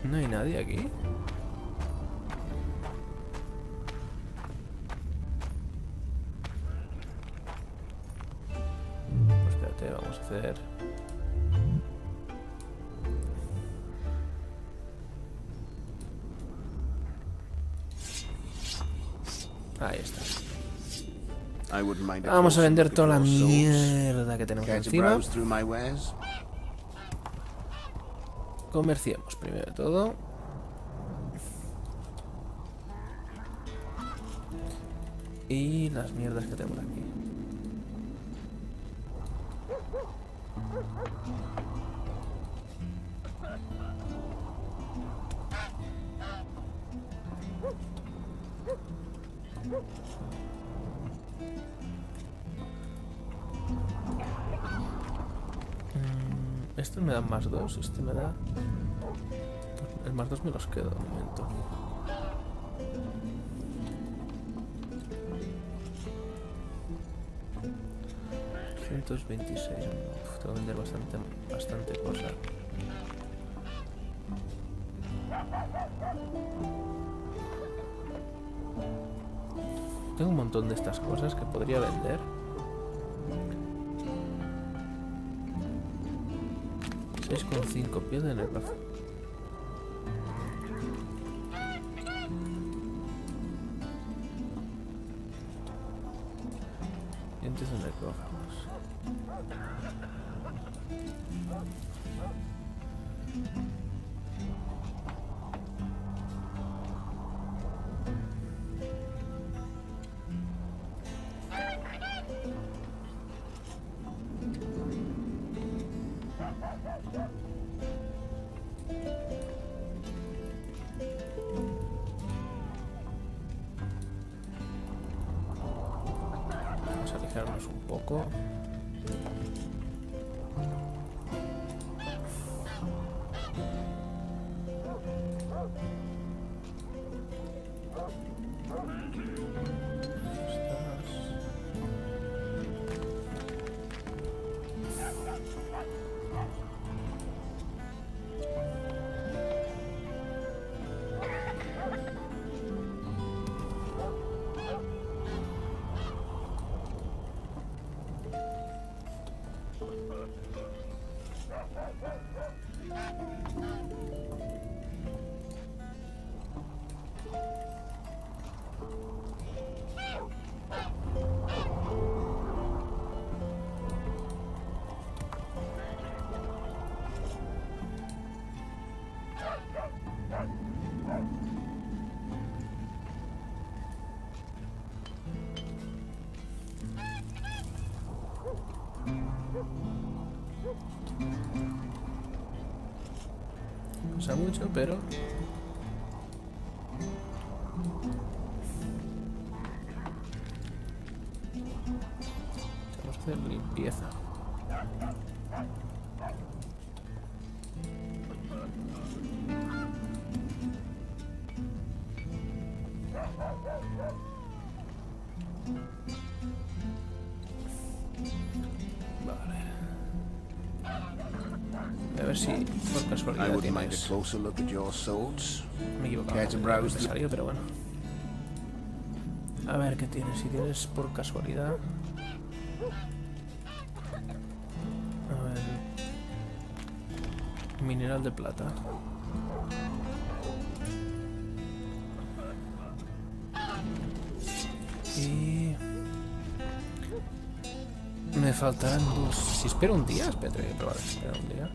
No hay nadie aquí. Pues espérate, vamos a hacer... Ahí está. Vamos a vender toda la mierda que tenemos encima. Comerciemos primero de todo. Y las mierdas que tenemos aquí. Estos me dan más 2, este me da... El más 2 me los quedo de momento. $126. Tengo que vender bastante cosa. Tengo un montón de estas cosas que podría vender. 6,5 pierden el plazo. Dientes de necrófagos. Vamos a alejarnos un poco. Usa mucho, pero vamos a hacer limpieza. A ver si por casualidad tienes... Me he equivocado, no salió, pero bueno. A ver qué tienes, si tienes por casualidad. A ver. Mineral de plata. Y... me faltarán 2. Si espero un día, espérate, voy a probar si espero un día.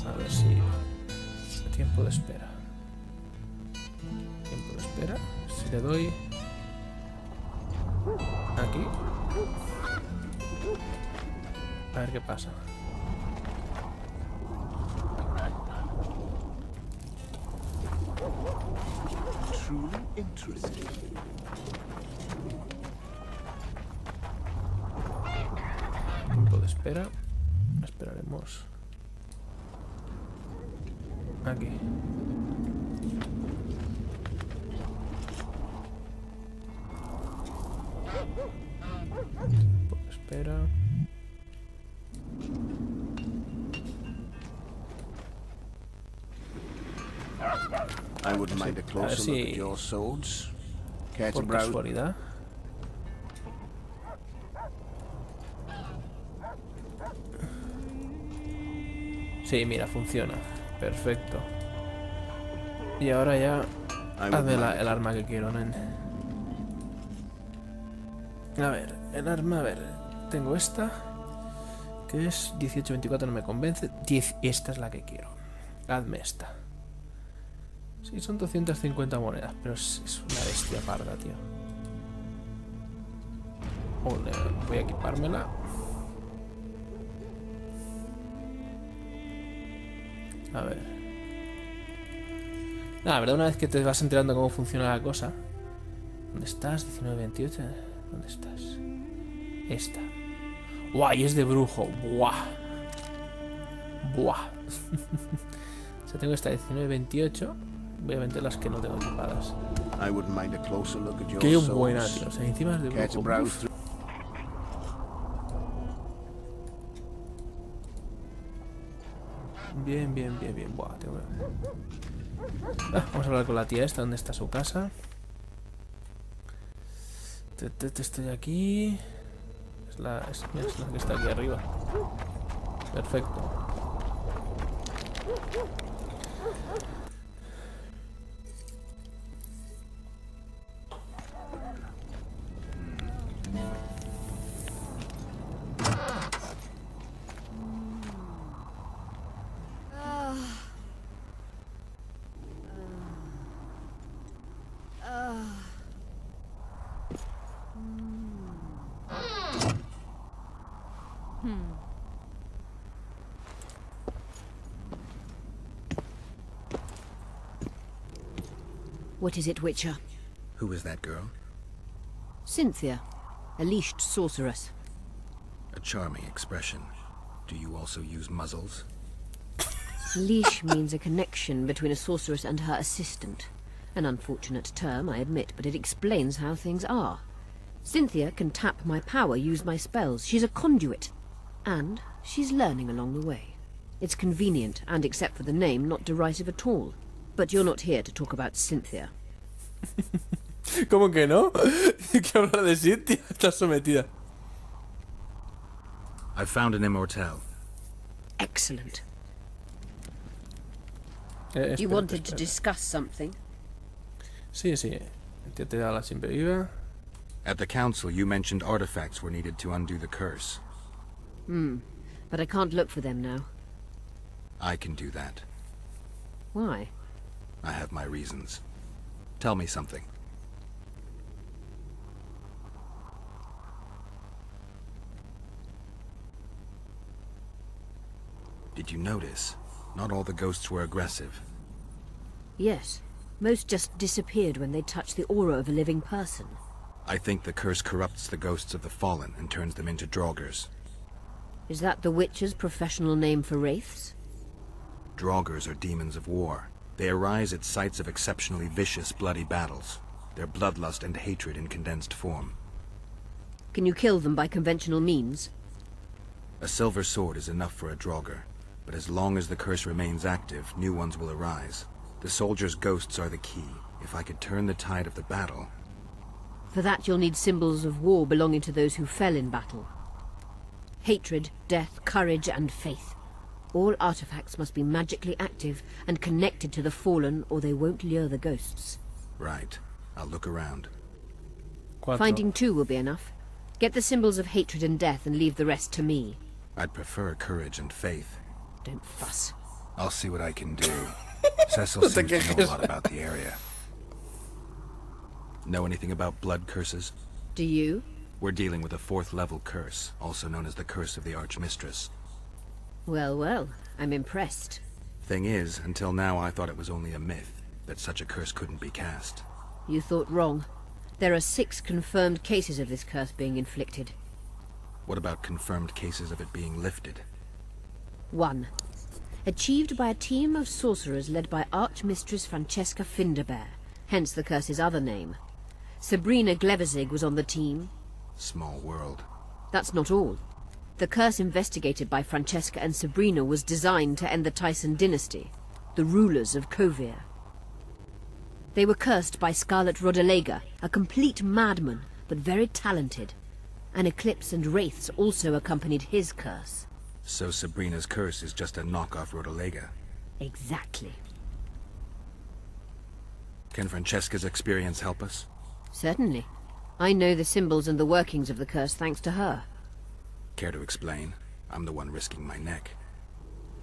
A ver si... tiempo de espera. Tiempo de espera. Si le doy... aquí. A ver qué pasa. Truly interesting. Tiempo de espera. Esperaremos. Aquí. Tiempo de espera. I wouldn't mind a closer look at your swords. Por casualidad. Sí, mira, funciona. Perfecto. Y ahora ya hazme el arma que quiero, nen. A ver, el arma, a ver. Tengo esta. Que es 18-24, no me convence. 10, esta es la que quiero. Hazme esta. Sí, son 250 monedas, pero es una bestia parda, tío. Ole, voy a equipármela. A ver. Nada, la verdad, una vez que te vas enterando cómo funciona la cosa. ¿Dónde estás? 19-28. ¿Dónde estás? Esta. Guay, es de brujo. Buah. Buah. O sea, tengo esta 19-28. Obviamente las que no tengo equipadas. Qué buena, tío. O sea, encima es de brujo. Bien, bien, bien, bien. Buah, tengo... vamos a hablar con la tía esta. ¿Dónde está su casa? Estoy aquí. Es la que está aquí arriba. Perfecto. What is it, Witcher? Who is that girl? Cynthia, a leashed sorceress. A charming expression. Do you also use muzzles? Leash means a connection between a sorceress and her assistant. An unfortunate term, I admit, but it explains how things are. Cynthia can tap my power, use my spells. She's a conduit. And she's learning along the way. It's convenient, and except for the name, not derisive at all. But you're not here to talk about Cynthia. ¿Cómo que no? ¿Qué habla de Cynthia? Estás sometida. I found an immortal. Excellent. You wanted to discuss something? Sí, sí. Te da la siempre viva. At the council, you mentioned artifacts were needed to undo the curse. But I can't look for them now. I can do that. Why? I have my reasons. Tell me something. Did you notice? Not all the ghosts were aggressive. Yes. Most just disappeared when they touched the aura of a living person. I think the curse corrupts the ghosts of the fallen and turns them into draugrs. Is that the Witcher's professional name for wraiths? Draugrs are demons of war. They arise at sites of exceptionally vicious, bloody battles. Their bloodlust and hatred in condensed form. Can you kill them by conventional means? A silver sword is enough for a draugr, but as long as the curse remains active, new ones will arise. The soldiers' ghosts are the key. If I could turn the tide of the battle... For that you'll need symbols of war belonging to those who fell in battle. Hatred, death, courage, and faith. All artifacts must be magically active and connected to the fallen, or they won't lure the ghosts. Right. I'll look around. Finding two will be enough. Get the symbols of hatred and death and leave the rest to me. I'd prefer courage and faith. Don't fuss. I'll see what I can do. Cecil seems to know a lot about the area. Know anything about blood curses? Do you? We're dealing with a 4th level curse, also known as the Curse of the Archmistress. Well, well, I'm impressed. Thing is, until now I thought it was only a myth, that such a curse couldn't be cast. You thought wrong. There are 6 confirmed cases of this curse being inflicted. What about confirmed cases of it being lifted? 1. Achieved by a team of sorcerers led by Archmistress Francesca Finderbear, hence the curse's other name. Sabrina Glevezig was on the team. Small world. That's not all. The curse investigated by Francesca and Sabrina was designed to end the Tyson dynasty, the rulers of Kovir. They were cursed by Scarlet Rodalega, a complete madman, but very talented. An eclipse and wraiths also accompanied his curse. So Sabrina's curse is just a knockoff Rodalega? Exactly. Can Francesca's experience help us? Certainly. I know the symbols and the workings of the curse thanks to her. Care to explain? I'm the one risking my neck.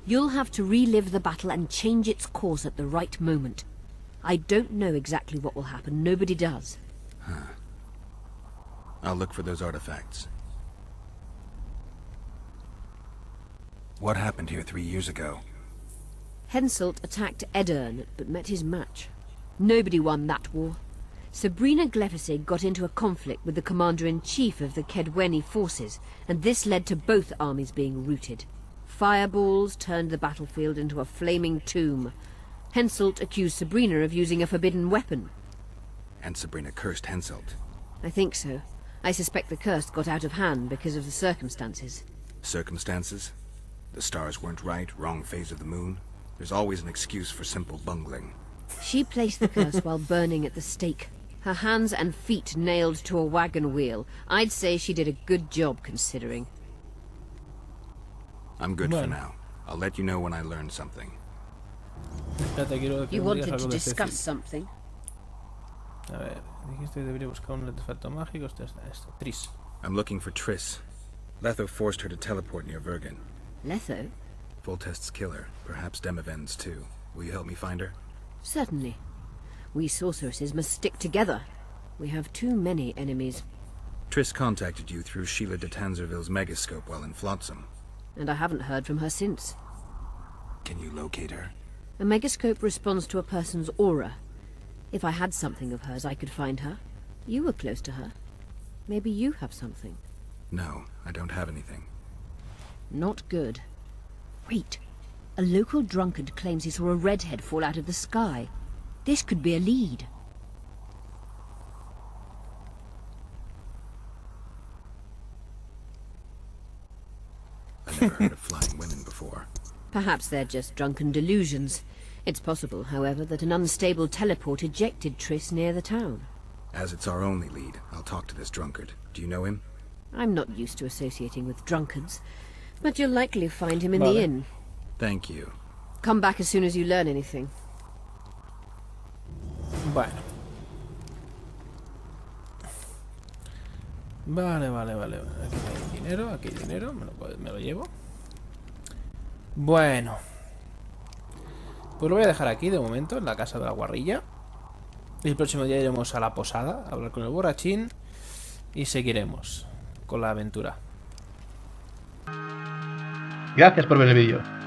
You'll have to relive the battle and change its course at the right moment. I don't know exactly what will happen. Nobody does. Huh. I'll look for those artifacts. What happened here 3 years ago? Henselt attacked Edern, but met his match. Nobody won that war. Sabrina Glefisig got into a conflict with the commander-in-chief of the Kedweni forces, and this led to both armies being routed. Fireballs turned the battlefield into a flaming tomb. Henselt accused Sabrina of using a forbidden weapon. And Sabrina cursed Henselt. I think so. I suspect the curse got out of hand because of the circumstances. Circumstances? The stars weren't right, wrong phase of the moon? There's always an excuse for simple bungling. She placed the curse while burning at the stake. Her hands and feet nailed to a wagon wheel. I'd say she did a good job, considering. I'm good for now. I'll let you know when I learn something. You wanted to discuss something? A ver, dijiste que debería buscar un artefacto mágico. Esto. TRISS. I'm looking for TRISS. Letho forced her to teleport near Vergen. Letho? Voltest's killer. Perhaps Demavend's too. Will you help me find her? Certainly. We sorceresses must stick together. We have too many enemies. TRISS contacted you through Sheila de Tanzerville's megascope while in Flotsam. And I haven't heard from her since. Can you locate her? A megascope responds to a person's aura. If I had something of hers, I could find her. You were close to her. Maybe you have something. No, I don't have anything. Not good. Wait. A local drunkard claims he saw a redhead fall out of the sky. This could be a lead. I never heard of flying women before. Perhaps they're just drunken delusions. It's possible, however, that an unstable teleport ejected TRISS near the town. As it's our only lead, I'll talk to this drunkard. Do you know him? I'm not used to associating with drunkards, but you'll likely find him in the inn. Thank you. Come back as soon as you learn anything. Bueno. Vale. Aquí hay dinero, me lo llevo. Bueno. Pues lo voy a dejar aquí de momento, en la casa de la guarrilla. Y el próximo día iremos a la posada, a hablar con el borrachín. Y seguiremos con la aventura. Gracias por ver el vídeo.